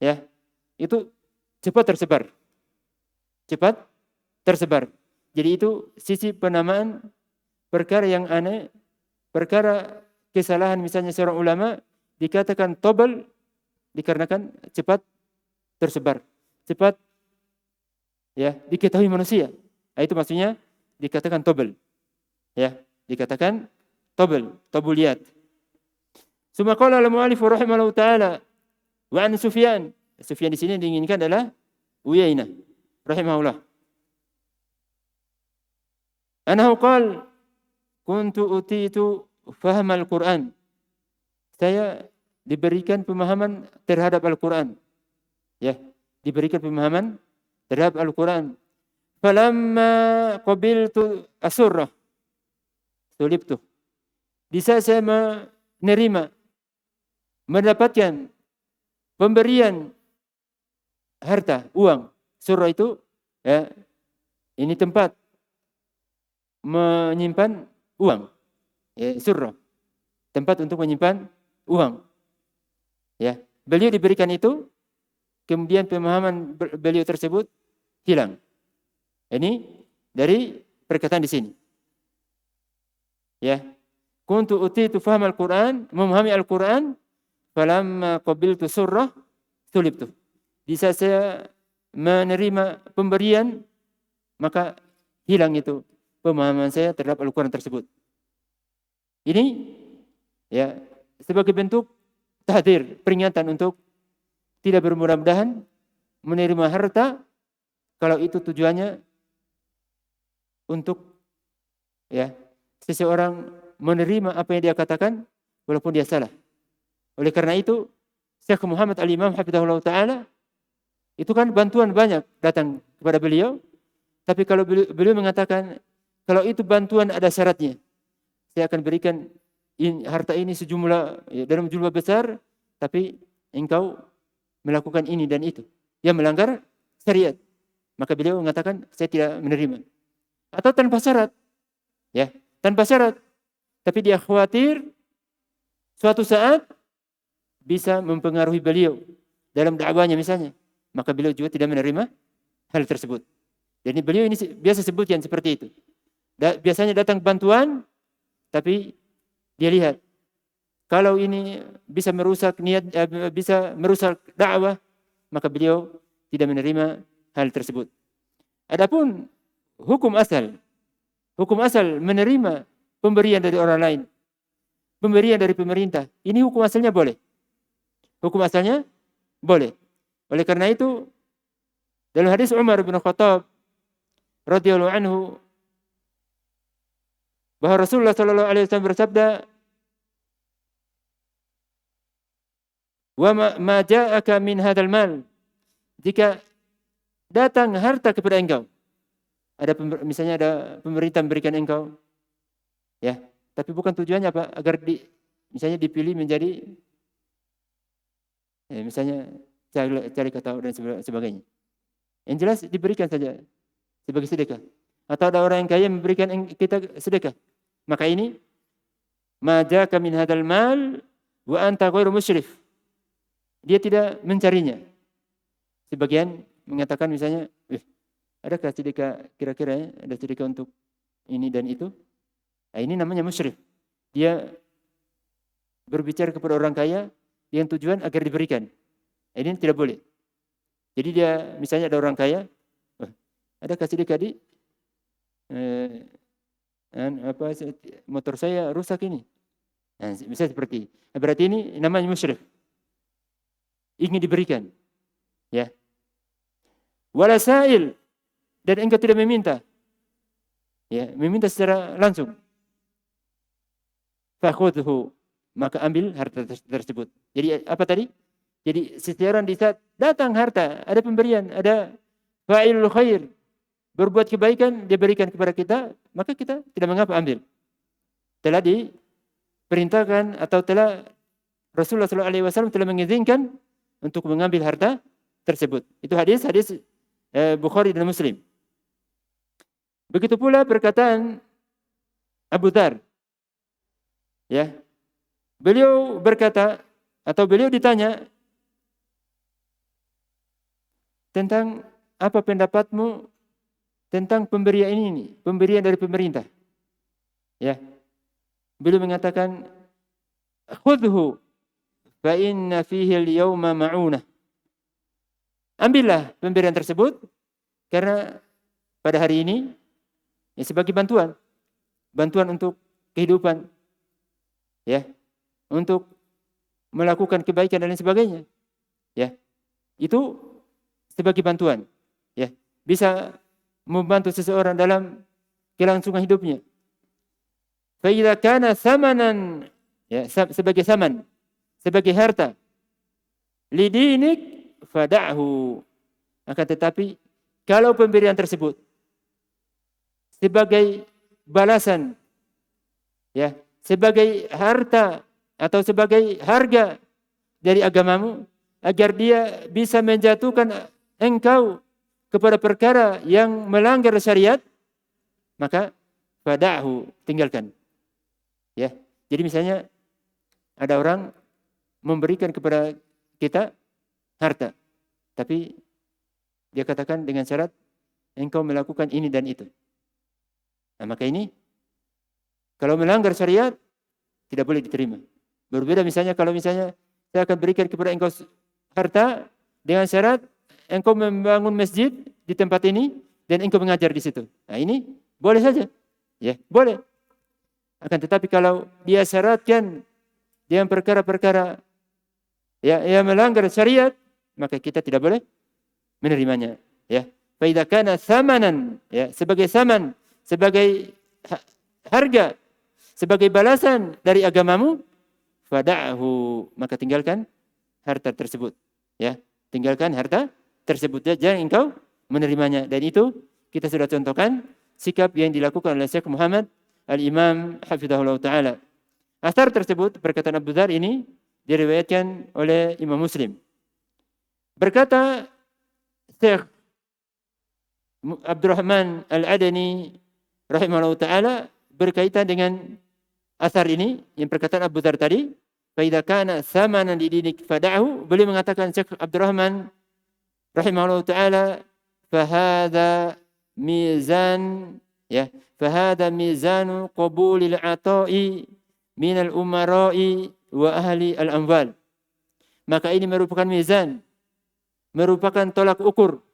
ya, itu cepat tersebar. Jadi itu sisi penamaan perkara yang aneh, perkara kesalahan, misalnya seorang ulama dikatakan tobel dikarenakan cepat tersebar, cepat ya diketahui manusia. Itu maksudnya dikatakan tobel, ya, dikatakan tobuliat. Summa qala al-mu'allif rahimahullah taala wa an Sufyan di sini diinginkan adalah Uyainah rahimahullah. Anahu qala kuntu utitu faham al-Quran. Saya diberikan pemahaman terhadap Al-Quran. Ya, diberikan pemahaman terhadap Al-Quran. Falamma qabiltu asurrah sulibtu. Di saat saya menerima, mendapatkan pemberian harta, uang. Surah itu ya, ini tempat menyimpan uang. Ya, surah. Tempat untuk menyimpan uang. Ya, beliau diberikan itu, kemudian pemahaman beliau tersebut hilang. Ini dari perkataan di sini. Ya, kuntu utitu faham al-Quran, memahami Al-Quran, falamma qabiltu surrah sulibtu. Di saat saya menerima pemberian, maka hilang itu pemahaman saya terhadap Al-Quran tersebut. Ini ya sebagai bentuk tahdir, peringatan untuk tidak bermudah-mudahan menerima harta kalau itu tujuannya untuk ya seseorang menerima apa yang dia katakan walaupun dia salah. Oleh karena itu Syekh Muhammad Al-Imam hafizahullah taala itu kan bantuan banyak datang kepada beliau, tapi kalau beliau mengatakan kalau itu bantuan ada syaratnya. Saya akan berikan harta ini sejumlah ya, dalam jumlah besar, tapi engkau melakukan ini dan itu yang melanggar syariat, maka beliau mengatakan saya tidak menerima. Atau tanpa syarat, ya, tanpa syarat, tapi dia khawatir suatu saat bisa mempengaruhi beliau dalam dakwahnya misalnya, maka beliau juga tidak menerima hal tersebut. Jadi beliau ini biasa sebutkan seperti itu. Biasanya datang bantuan, tapi dia lihat kalau ini bisa merusak niat, bisa merusak dakwah, maka beliau tidak menerima hal tersebut. Adapun hukum asal menerima pemberian dari orang lain, pemberian dari pemerintah, ini hukum asalnya boleh. Hukum asalnya boleh. Oleh karena itu, dalam hadis Umar bin Khattab radhiyallahu anhu, bahwa Rasulullah sallallahu alaihi wasallam bersabda, "Wa ma ja'aka min hadzal mal." Jika datang harta kepada engkau, misalnya ada pemerintah memberikan engkau, ya, tapi bukan tujuannya apa? Agar misalnya dipilih menjadi, ya, misalnya cari kata dan sebagainya. Yang jelas diberikan saja sebagai sedekah. Atau ada orang yang kaya memberikan kita sedekah. Maka ini ma ja'aka min hadzal mal wa anta ghairu musyrif. Dia tidak mencarinya. Sebagian mengatakan misalnya, adakah sedekah kira-kira ya, ada sedekah untuk ini dan itu? Nah, ini namanya musyrif. Dia berbicara kepada orang kaya dengan tujuan agar diberikan. Ini tidak boleh. Jadi dia misalnya ada orang kaya, adakah sedekah di motor saya rusak ini. Nah, bisa seperti. Nah, berarti ini namanya musyrif. Ingin diberikan. Ya. Wala sa'il, dan engkau tidak meminta. Ya, meminta secara langsung. Fakhudhu, maka ambil harta tersebut. Jadi apa tadi? Jadi seseorang di saat datang harta, ada pemberian, ada fa'ilul khair, berbuat kebaikan, dia berikan kepada kita, maka kita tidak mengapa ambil. Telah diperintahkan atau telah Rasulullah SAW telah mengizinkan untuk mengambil harta tersebut. Itu hadis Bukhari dan Muslim. Begitu pula perkataan Abu Dzar. Ya. Beliau berkata atau beliau ditanya tentang apa pendapatmu tentang pemberian ini, pemberian dari pemerintah. Ya. Beliau mengatakan khudhu fa inna fihi al-yawma ma'unah. Ambillah pemberian tersebut karena pada hari ini ya, sebagai bantuan untuk kehidupan, ya, untuk melakukan kebaikan dan lain sebagainya, ya, itu sebagai bantuan, ya, bisa membantu seseorang dalam kelangsungan hidupnya. Fa idza kana samanan, ya, sebagai saman, sebagai harta, lidinik fada'hu. Akan tetapi kalau pemberian tersebut sebagai balasan, ya, sebagai harta atau sebagai harga dari agamamu agar dia bisa menjatuhkan engkau kepada perkara yang melanggar syariat, maka fada'hu, tinggalkan. Ya. Jadi misalnya ada orang memberikan kepada kita harta, tapi dia katakan dengan syarat engkau melakukan ini dan itu. Nah, maka ini kalau melanggar syariat tidak boleh diterima. Berbeda misalnya kalau misalnya saya akan berikan kepada engkau harta dengan syarat engkau membangun masjid di tempat ini dan engkau mengajar di situ. Nah, ini boleh saja. Ya, boleh. Akan tetapi kalau dia syaratkan dengan perkara-perkara yang melanggar syariat, maka kita tidak boleh menerimanya. Ya, fa idza kana samanan, ya, sebagai saman, sebagai harga, sebagai balasan dari agamamu, fada'hu, maka tinggalkan harta tersebut. Ya, tinggalkan harta tersebut, jangan engkau menerimanya. Dan itu kita sudah contohkan sikap yang dilakukan oleh Syekh Muhammad Al-Imam hafizahullah ta'ala. Asar tersebut, perkataan Abu Dzar ini diriwayatkan oleh Imam Muslim. Berkata Syekh Abdurrahman Al-Adani rahimahullah ta'ala berkaitan dengan asar ini, yang perkataan Abu Dzar tadi, fa idza kana samanan lidinik fada'hu, beliau mengatakan Syekh Abdurrahman rahimahullah ta'ala, fa hadza mizan, ya, fa hadza mizanu qabulil ata'i minal umara'i wa ahli al-amwal. Maka ini merupakan mizan, merupakan tolak ukur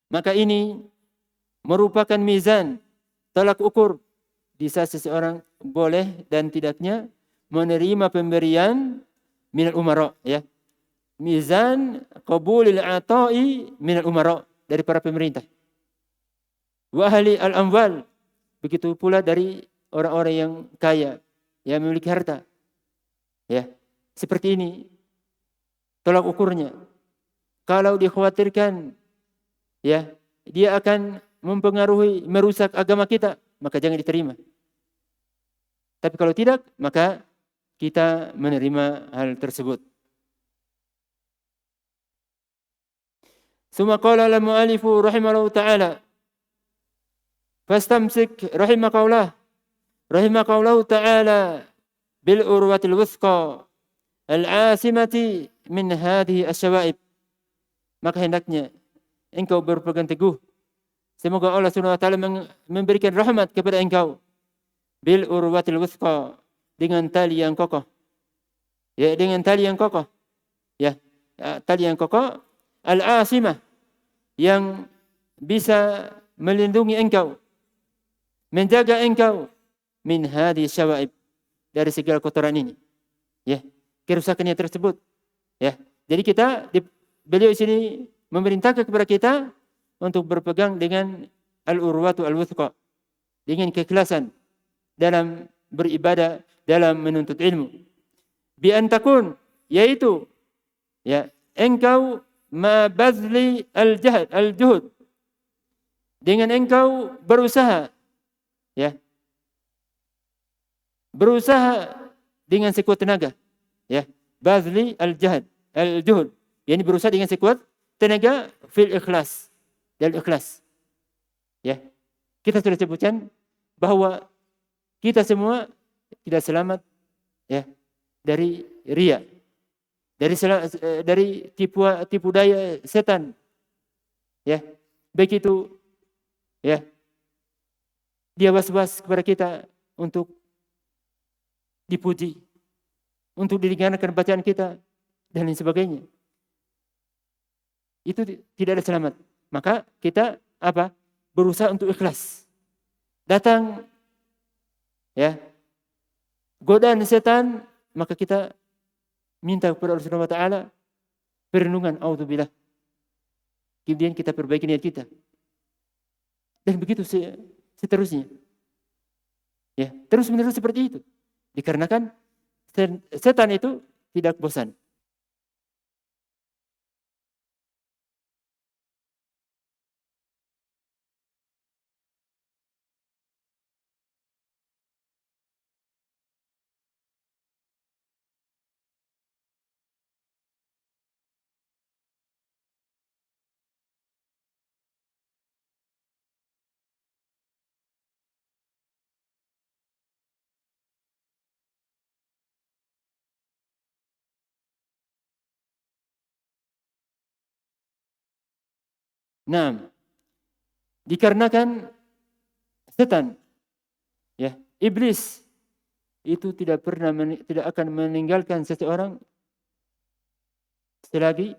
maka ini merupakan mizan, tolak ukur di saat seseorang boleh dan tidaknya menerima pemberian minal umara, ya. Mizan qabulil ata'i minal umara, dari para pemerintah. Wa ahli al-amwal, begitu pula dari orang-orang yang kaya, yang memiliki harta. Ya, seperti ini tolak ukurnya. Kalau dikhawatirkan, ya, dia akan mempengaruhi, merusak agama kita, maka jangan diterima. Tapi kalau tidak, maka kita menerima hal tersebut. Summa qala al-mu'allifu rahimahullah ta'ala, fastamsik rahimakallah ta'ala bil urwatil wuthqa al-asimati min hadhihi asy-syawa'ib. Maka hendaknya engkau berpegang teguh, semoga Allah Subhanahu wa taala memberikan rahmat kepada engkau, bil urwatil wuthqa, dengan tali yang kokoh. Ya, dengan tali yang kokoh. Ya, tali yang kokoh, al-asimah, yang bisa melindungi engkau, menjaga engkau, min hadhihi syawaib, dari segala kotoran ini. Ya, kerusakan yang tersebut. Ya, jadi beliau di sini memerintahkan kepada kita untuk berpegang dengan al-urwatu al-wuthqa, dengan keikhlasan dalam beribadah, dalam menuntut ilmu. Bi an takun, yaitu ya engkau ma bazli al-juhud, dengan engkau berusaha, ya, berusaha dengan sekuat tenaga, ya, bazli al-juhud, yani berusaha dengan sekuat tenaga fil ikhlas, dalam ikhlas. Ya, kita sudah sebutkan bahwa kita semua tidak selamat, ya, dari riya, dari tipu daya setan, ya, baik itu, ya, dia was-was kepada kita untuk dipuji, untuk didengarkan bacaan kita dan lain sebagainya. Itu tidak ada selamat. Maka kita apa? Berusaha untuk ikhlas. Datang, ya, godaan setan, maka kita minta kepada Allah Subhanahu wa taala perlindungan, auzubillah. Kemudian kita perbaiki niat kita. Dan begitu seterusnya. Ya, terus-menerus seperti itu. Dikarenakan setan itu tidak bosan. Nah, dikarenakan setan, ya, iblis itu tidak akan meninggalkan seseorang selagi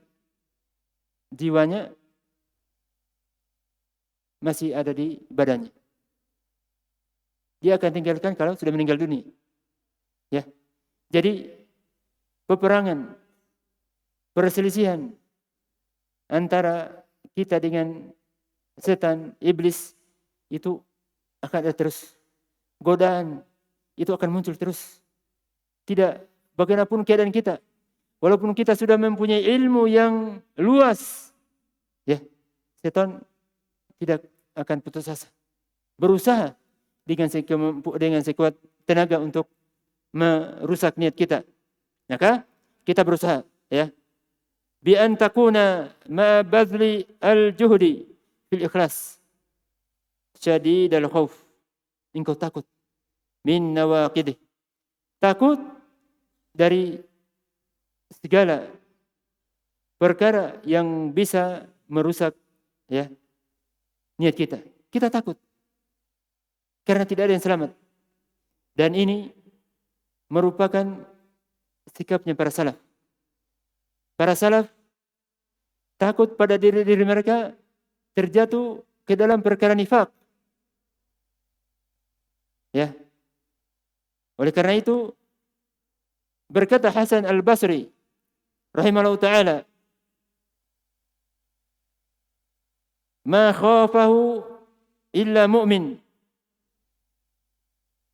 jiwanya masih ada di badannya. Dia akan tinggalkan kalau sudah meninggal dunia. Ya. Jadi peperangan, perselisihan antara kita dengan setan, iblis itu akan ada terus. Godaan itu akan muncul terus. Tidak, bagaimanapun keadaan kita, walaupun kita sudah mempunyai ilmu yang luas, ya, setan tidak akan putus asa. Berusaha dengan sekuat tenaga untuk merusak niat kita. Maka kita berusaha, ya, bi an takuna ma badli al-juhdi fil ikhlas syadidal khauf. Engkau takut min nawaqidih, takut dari segala perkara yang bisa merusak, ya, niat kita. Kita takut karena tidak ada yang selamat. Dan ini merupakan sikapnya para salaf. Para salaf takut pada diri mereka terjatuh ke dalam perkara nifak. Ya. Oleh karena itu berkata Hasan Al-Basri rahimahullah taala, ma khafahu illa mu'min.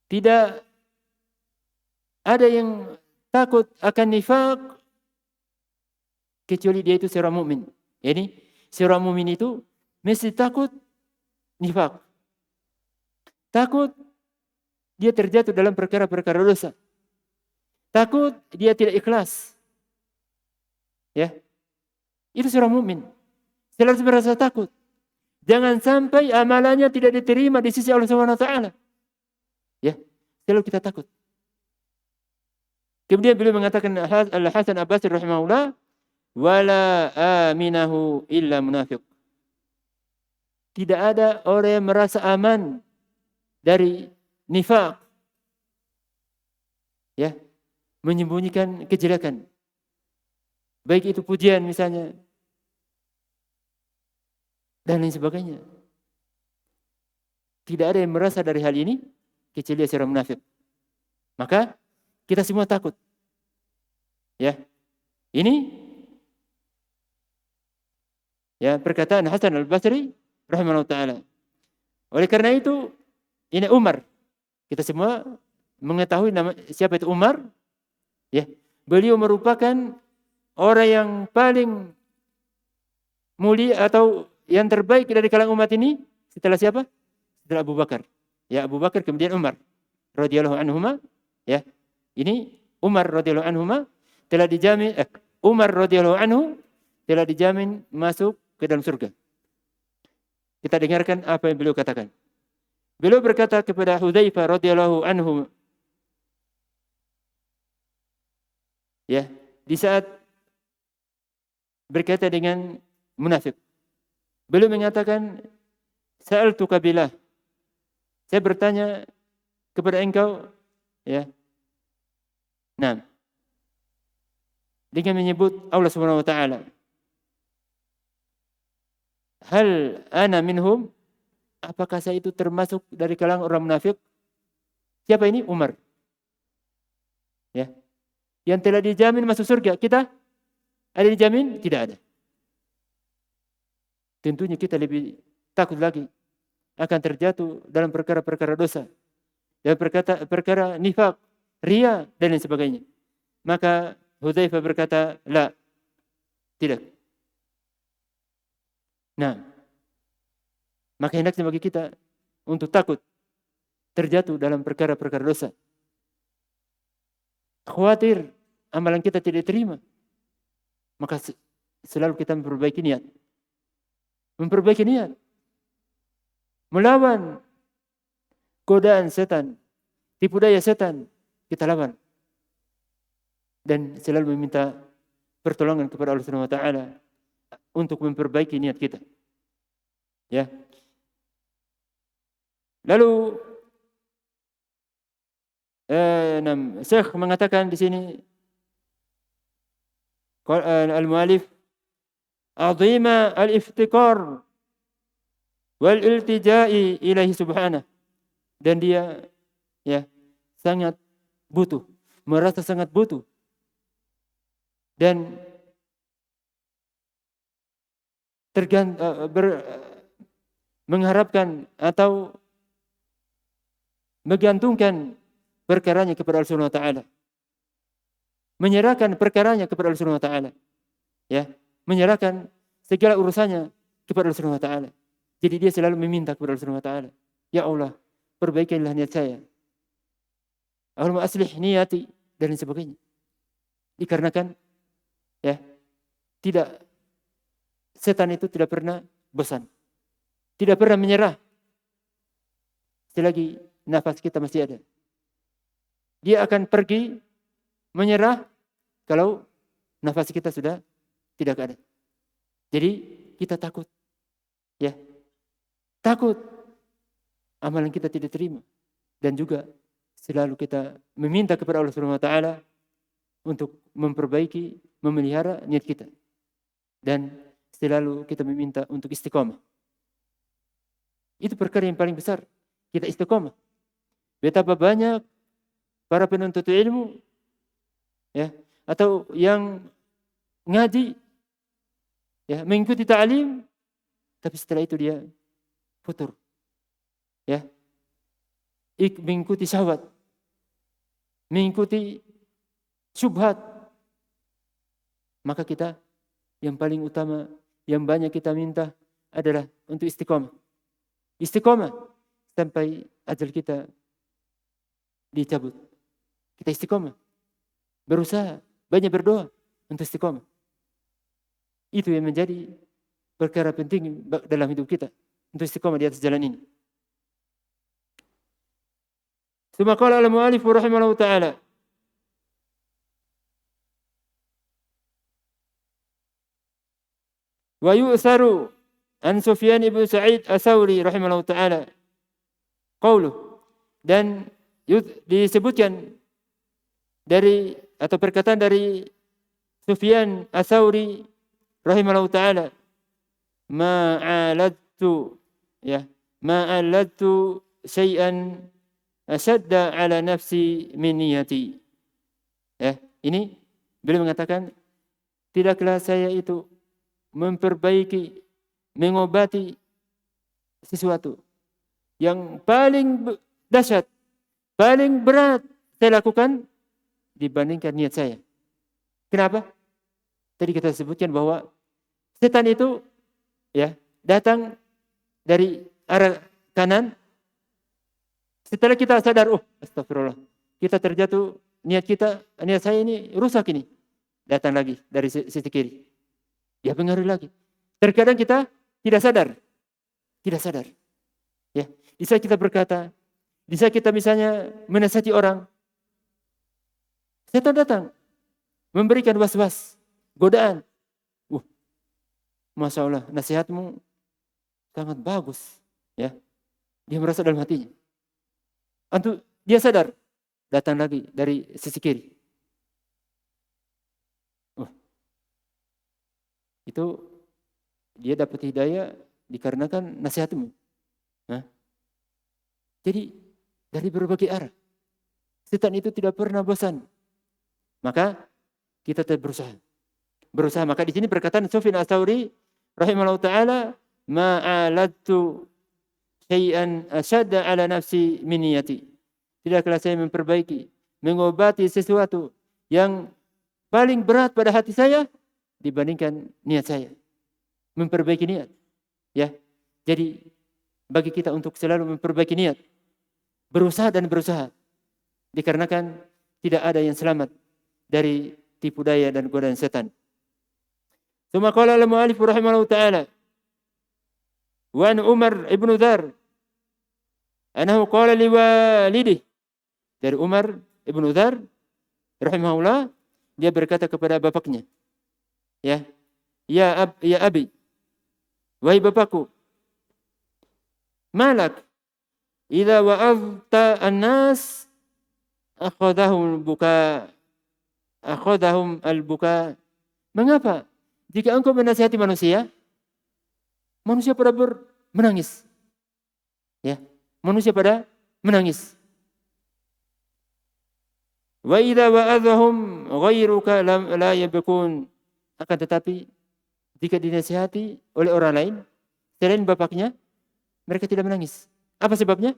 Tidak ada yang takut akan nifak kecuali dia itu seorang mukmin. Jadi seorang mukmin itu mesti takut nifak. Takut dia terjatuh dalam perkara-perkara dosa. Takut dia tidak ikhlas. Ya. Itu seorang mukmin. Selalu merasa takut. Jangan sampai amalannya tidak diterima di sisi Allah Subhanahu wa taala. Ya, selalu kita takut. Kemudian beliau mengatakan Al-Hasan Al-Basri rahimahullah, wala aminahu illa munafiq. Tidak ada orang yang merasa aman dari nifaq, ya, menyembunyikan kejelekan, baik itu pujian misalnya dan lain sebagainya. Tidak ada yang merasa dari hal ini kecuali seorang munafik. Maka Kita semua takut. Ya. Ini ya perkataan Hasan Al-Basri rahimahullah taala. Oleh karena itu, ini Umar. Kita semua mengetahui nama siapa itu Umar. Ya. Beliau merupakan orang yang paling mulia atau yang terbaik dari kalangan umat ini setelah siapa? Setelah Abu Bakar. Ya, Abu Bakar kemudian Umar radhiyallahu anhuma. Ya. Ini Umar radhiyallahu anhuma telah dijamin Umar radhiyallahu anhu telah dijamin masuk ke dalam surga. Kita dengarkan apa yang beliau katakan. Beliau berkata kepada Hudzaifah radhiyallahu anhu, ya, di saat berkaitan dengan munafik. Beliau mengatakan, "Sa'altuka billah." Saya bertanya kepada engkau, ya. Nah, dengan menyebut Allah Subhanahu wa taala. Hal ana minhum? Apakah saya itu termasuk dari kalangan orang munafik? Siapa ini? Umar. Ya. Yang telah dijamin masuk surga. Kita ada dijamin? Tidak ada. Tentunya kita lebih takut lagi akan terjatuh dalam perkara-perkara dosa, dalam perkara nifak, ria dan lain sebagainya. Maka Hudzaifah berkata, "La, tidak." Nah, maka hendaknya bagi kita untuk takut terjatuh dalam perkara-perkara dosa. Khawatir amalan kita tidak diterima. Maka selalu kita memperbaiki niat. Memperbaiki niat. Melawan godaan setan, tipu daya setan, kita lawan. Dan selalu meminta pertolongan kepada Allah Subhanahu wa taala untuk memperbaiki niat kita. Ya. Lalu Syekh mengatakan di sini al-mu'allif azima al-iftikar wal iltija'i ilaihi subhanahu, dan dia ya sangat butuh, merasa sangat butuh dan mengharapkan atau menggantungkan perkaranya kepada Allah Subhanahu wa taala. Menyerahkan perkaranya kepada Allah Subhanahu wa taala. Ya, menyerahkan segala urusannya kepada Allah Subhanahu wa taala. Jadi dia selalu meminta kepada Allah Subhanahu wa taala, "Ya Allah, perbaikilah niat saya. Allahumma aslih niyati," dan lain sebagainya. Dikarenakan ya, setan itu tidak pernah bosan. Tidak pernah menyerah selagi nafas kita masih ada. Dia akan pergi menyerah kalau nafas kita sudah tidak ada. Jadi kita takut. Ya. Takut amalan kita tidak terima, dan juga selalu kita meminta kepada Allah Subhanahu wa taala untuk memperbaiki, memelihara niat kita. Dan selalu kita meminta untuk istiqomah. Itu perkara yang paling besar, kita istiqomah. Betapa banyak para penuntut ilmu ya, atau yang ngaji ya, mengikuti ta'lim, tapi setelah itu dia futur. Ya. Mengikuti syahwat, mengikuti syubhat. Maka kita yang paling utama, yang banyak kita minta adalah untuk istiqomah. Istiqomah sampai ajal kita dicabut. Kita istiqomah. Berusaha, banyak berdoa untuk istiqomah. Itu yang menjadi perkara penting dalam hidup kita, untuk istiqomah di atas jalan ini. Tsumma qala al-mu'allif rahimahullah ta'ala, wa yu'saru an Sufyan ibn Sa'id As-Sawri rahimahullah ta'ala qauluh, dan disebutkan dari atau perkataan dari Sufyan As-Sawri rahimahullah ta'ala, ma'aladtu syai'an ashadda ala nafsi min niyati. Ya, ini beliau mengatakan, tidaklah saya itu memperbaiki, mengobati sesuatu yang paling dahsyat, paling berat saya lakukan dibandingkan niat saya. Kenapa? Tadi kita sebutkan bahwa setan itu ya datang dari arah kanan. Setelah kita sadar, oh astagfirullah, kita terjatuh, niat saya ini rusak ini. Datang lagi dari sisi kiri. Ya pengaruh lagi. Terkadang kita tidak sadar. Ya, bisa kita berkata, bisa kita misalnya menasihati orang. Setan datang, memberikan was-was, godaan. Masya Allah, nasihatmu sangat bagus. Ya, dia merasa dalam hatinya. Dia sadar, datang lagi dari sisi kiri. Itu dia dapat hidayah dikarenakan nasihatmu. Jadi dari berbagai arah, setan itu tidak pernah bosan. Maka kita tetap berusaha. Maka di sini perkataan Sufyan Ats-Tsauri rahimahullah taala, ma'aladtu syai'an asyadda ala nafsi min niyati. Tidaklah saya memperbaiki, mengobati sesuatu yang paling berat pada hati saya dibandingkan niat saya. Memperbaiki niat. Ya. Jadi bagi kita untuk selalu memperbaiki niat, berusaha. Dikarenakan tidak ada yang selamat dari tipu daya dan godaan setan. Tsumma qala al-mu'allif rahimahullah taala, wa an Umar ibn Dzar annahu qala liwalidihi. Dari Umar ibn Dzar rahimahullah, dia berkata kepada bapaknya, ya abi, wahai bapakku, malak idza wa'adta an-nas akhadahum al-buka. Mengapa jika engkau menasihati manusia pada menangis? Ya, manusia pada menangis. Wa idza wa'adhahum ghairuka la yabkun. Akan tetapi jika dinasihati oleh orang lain selain bapaknya, mereka tidak menangis. Apa sebabnya?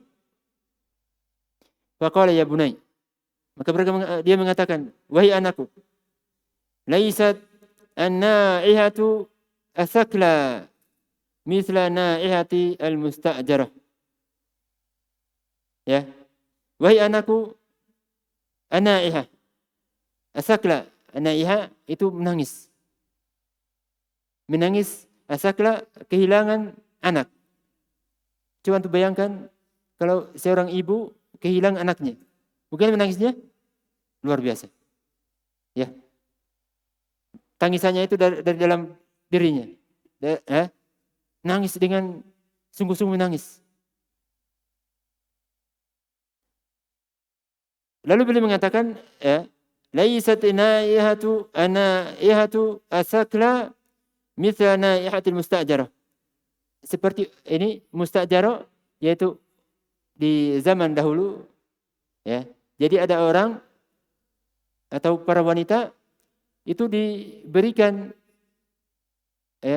Faqala ya bunai. Maka dia mengatakan, wahai anakku, laisat an-na'ihatu asakla mithla na'ihati al-musta'jarah. Ya. Wahai anakku, an-na'ihah asakla, an-na'ihah itu menangis. Asakla kehilangan anak. Coba untuk bayangkan kalau seorang ibu kehilangan anaknya. Bukan menangisnya luar biasa. Ya. Tangisannya itu dari dalam dirinya. Nangis dengan sungguh-sungguh menangis. Lalu beliau mengatakan, laisat naihatu asakla mithla naihatil musta'jarah. Seperti ini musta'jarah, yaitu di zaman dahulu, ya. Jadi ada orang atau para wanita itu diberikan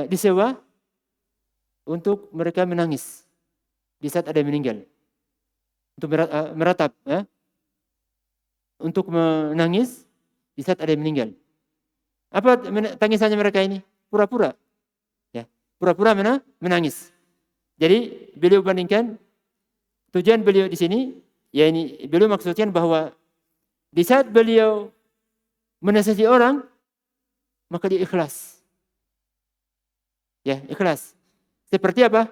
disewa untuk mereka menangis di saat ada yang meninggal. Untuk meratap, untuk menangis di saat ada yang meninggal. Apa tangisannya mereka ini? Pura-pura. Ya, pura-pura menangis. Jadi beliau bandingkan, tujuan beliau di sini, ya ini beliau maksudkan bahwa di saat beliau menasihati orang, maka dia ikhlas. Ya, ikhlas. Seperti apa?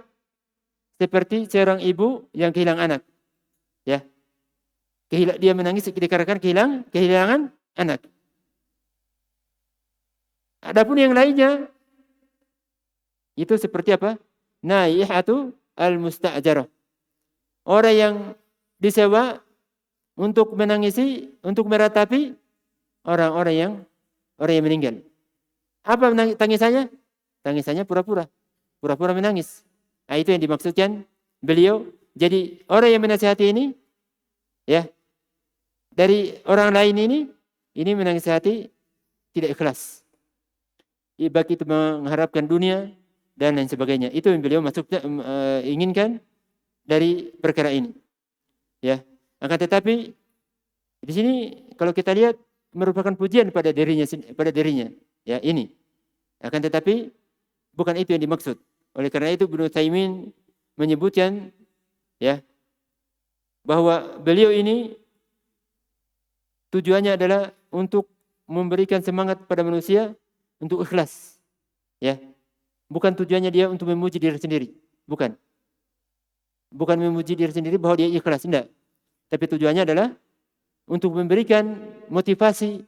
Seperti seorang ibu yang kehilangan anak. Ya. Dia menangis dikarenakan kehilangan anak. Adapun yang lainnya itu seperti apa? Naihatu al-musta'jarah. Orang yang disewa untuk menangisi, untuk meratapi orang yang meninggal. Apa tangisannya? Tangisannya pura-pura menangis. Nah, itu yang dimaksudkan beliau. Jadi orang yang menasihati ini, ya, dari orang lain ini ini menasihati tidak ikhlas. Baik itu mengharapkan dunia dan lain sebagainya. Itu yang beliau inginkan dari perkara ini. Ya. Akan tetapi di sini kalau kita lihat merupakan pujian pada dirinya. Ya, ini. Akan tetapi bukan itu yang dimaksud. Oleh karena itu Ibnu Utsaimin menyebutkan ya bahwa beliau ini tujuannya adalah untuk memberikan semangat pada manusia untuk ikhlas. Ya. Bukan tujuannya dia untuk memuji diri sendiri. Bukan. Bukan memuji diri sendiri bahwa dia ikhlas, tidak. Tapi tujuannya adalah untuk memberikan motivasi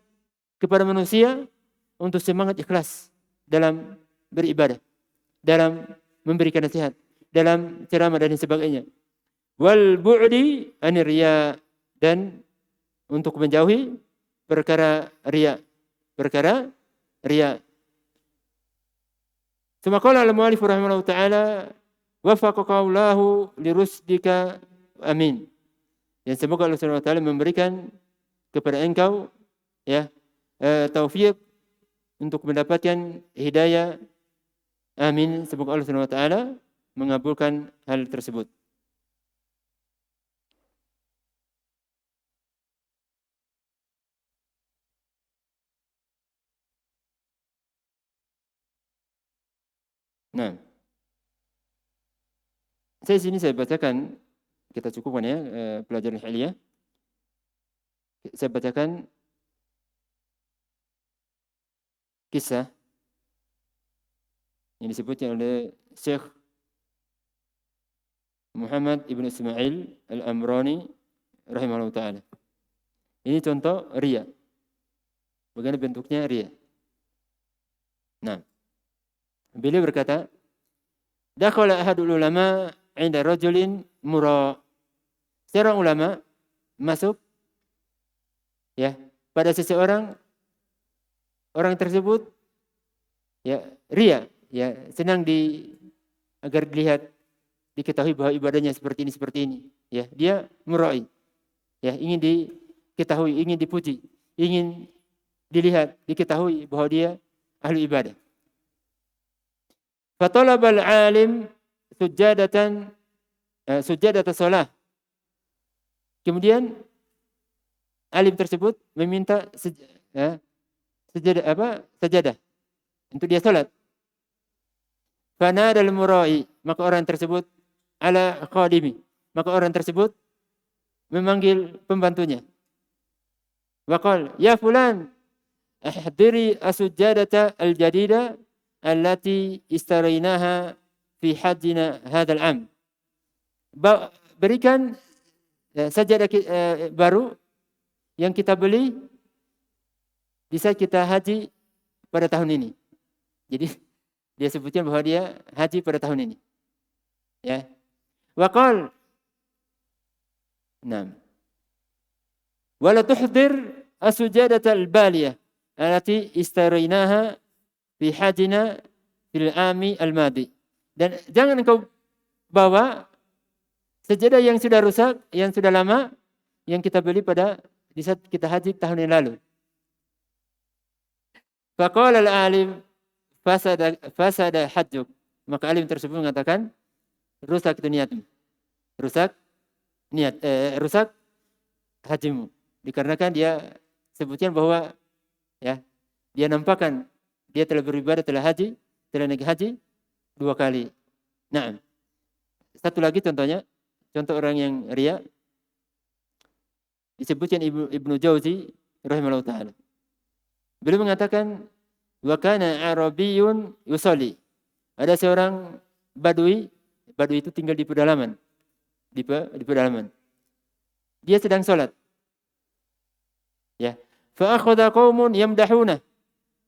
kepada manusia untuk semangat ikhlas dalam beribadah, dalam memberikan nasihat, dalam ceramah dan sebagainya. Wal bu'di anir riya, dan untuk menjauhi perkara riya. Perkara riya. Tsumma qala al-mu'allif rahimahullahu ta'ala waffaqaka Allahu lirusdika amin. Dan semoga Allah Subhanahu wa taala memberikan kepada engkau ya taufik untuk mendapatkan hidayah. Amin. Semoga Allah Subhanahu wa taala mengabulkan hal tersebut. Nah, saya bacakan, kita cukupkan ya pelajaran ilmiah. Saya bacakan kisah yang disebutkan oleh Syekh Muhammad Ibn Ismail Al-Amrani rahimahullah ta'ala. Ini contoh riya. Bagaimana bentuknya riya. Nah, beliau berkata, dakhala ahadul ulama 'inda rajulin mura. Seorang ulama masuk ya pada seseorang, orang tersebut ya riya, ya senang agar dilihat, diketahui bahwa ibadahnya seperti ini, ya dia murai, ya ingin diketahui, ingin dipuji, ingin dilihat, diketahui bahwa dia ahli ibadah. Fatalabal alim sujadatan shalah. Kemudian alim tersebut meminta sajadah untuk dia salat. Fanadal murai, maka orang tersebut ala khadimi, maka orang tersebut memanggil pembantunya. Waqal, ya fulan, ahdiri as-sujadata al-jadida allati istarainaha fi hajjina hadzal am. Berikan sajadah baru yang kita beli di saat kita haji pada tahun ini. Jadi dia sebutkan bahwa dia haji pada tahun ini. Ya. Waqal, nah, wala tuhdir as-sujadata al-baliyah allati istarainaha fi hajjina fil ami al-madi. Dan jangan engkau bawa sajadah yang sudah rusak, yang sudah lama, yang kita beli di saat kita haji tahun yang lalu. Faqala al-alim fasada hajjuk. Maka alim tersebut mengatakan, rusak itu niatmu. Rusak hajimu. Dikarenakan dia sebutkan bahwa ya dia nampakkan dia telah beribadah, telah naik haji 2 kali. Nah, satu lagi contoh orang yang riya disebutkan Ibnu Jauzi rahimahullah ta'ala. Beliau mengatakan, wa kana arabiyyun yusalli. Ada seorang badui itu tinggal di pedalaman. Di pedalaman. Dia sedang salat. Ya. Fa akhadha qaumun yamdahuna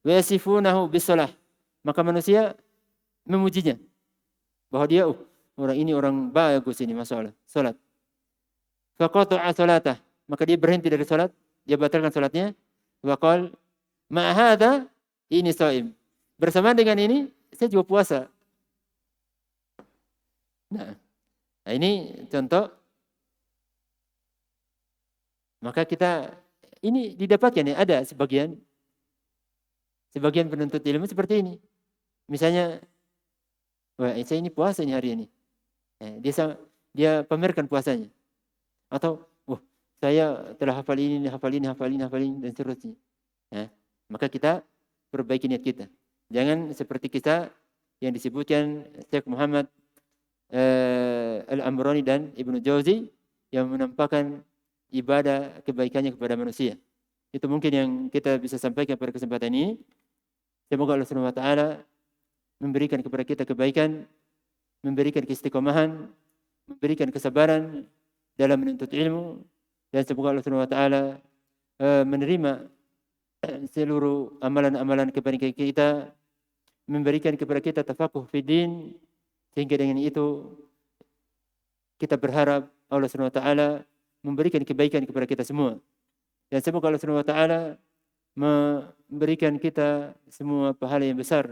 wa yasifunahu bis-shalah. Maka manusia memujinya bahwa dia orang ini orang bagus ini masalah salat. Fa qata'a salatah. Maka dia berhenti dari salat, dia batalkan salatnya. Wa qala ma hadza ini shaim. Bersamaan dengan ini saya juga puasa. Nah, ini contoh. Maka kita ini didapatkan ya, ada sebagian penuntut ilmu seperti ini. Misalnya, wah saya ini puasa ini hari ini. Dia pamerkan puasanya. Atau, wah saya telah hafal ini dan seterusnya. Maka kita perbaiki niat kita. Jangan seperti kita yang disebutkan Syekh Muhammad Al-Amrani dan Ibnu Jauzi yang menampakkan ibadah kebaikannya kepada manusia. Itu mungkin yang kita bisa sampaikan pada kesempatan ini. Semoga Allah Subhanahu wa taala memberikan kepada kita kebaikan, memberikan keistiqomahan, memberikan kesabaran dalam menuntut ilmu, dan semoga Allah Subhanahu wa taala menerima seluruh amalan-amalan kebaikan kita, memberikan kepada kita tafakuh fi din, sehingga dengan itu kita berharap Allah Subhanahu wa taala memberikan kebaikan kepada kita semua. Dan semoga Allah Subhanahu wa taala memberikan kita semua pahala yang besar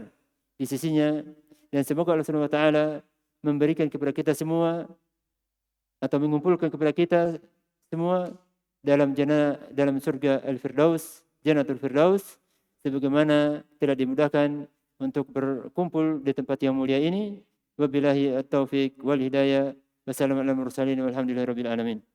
di sisinya, dan semoga Allah Subhanahu wa taala memberikan kepada kita semua atau mengumpulkan kepada kita semua dalam surga Al-Firdaus, Jannatul Firdaus, sebagaimana telah dimudahkan untuk berkumpul di tempat yang mulia ini. Wabillahi at-taufiq wal hidayah. Wassalamualaikum warahmatullahi wabarakatuh.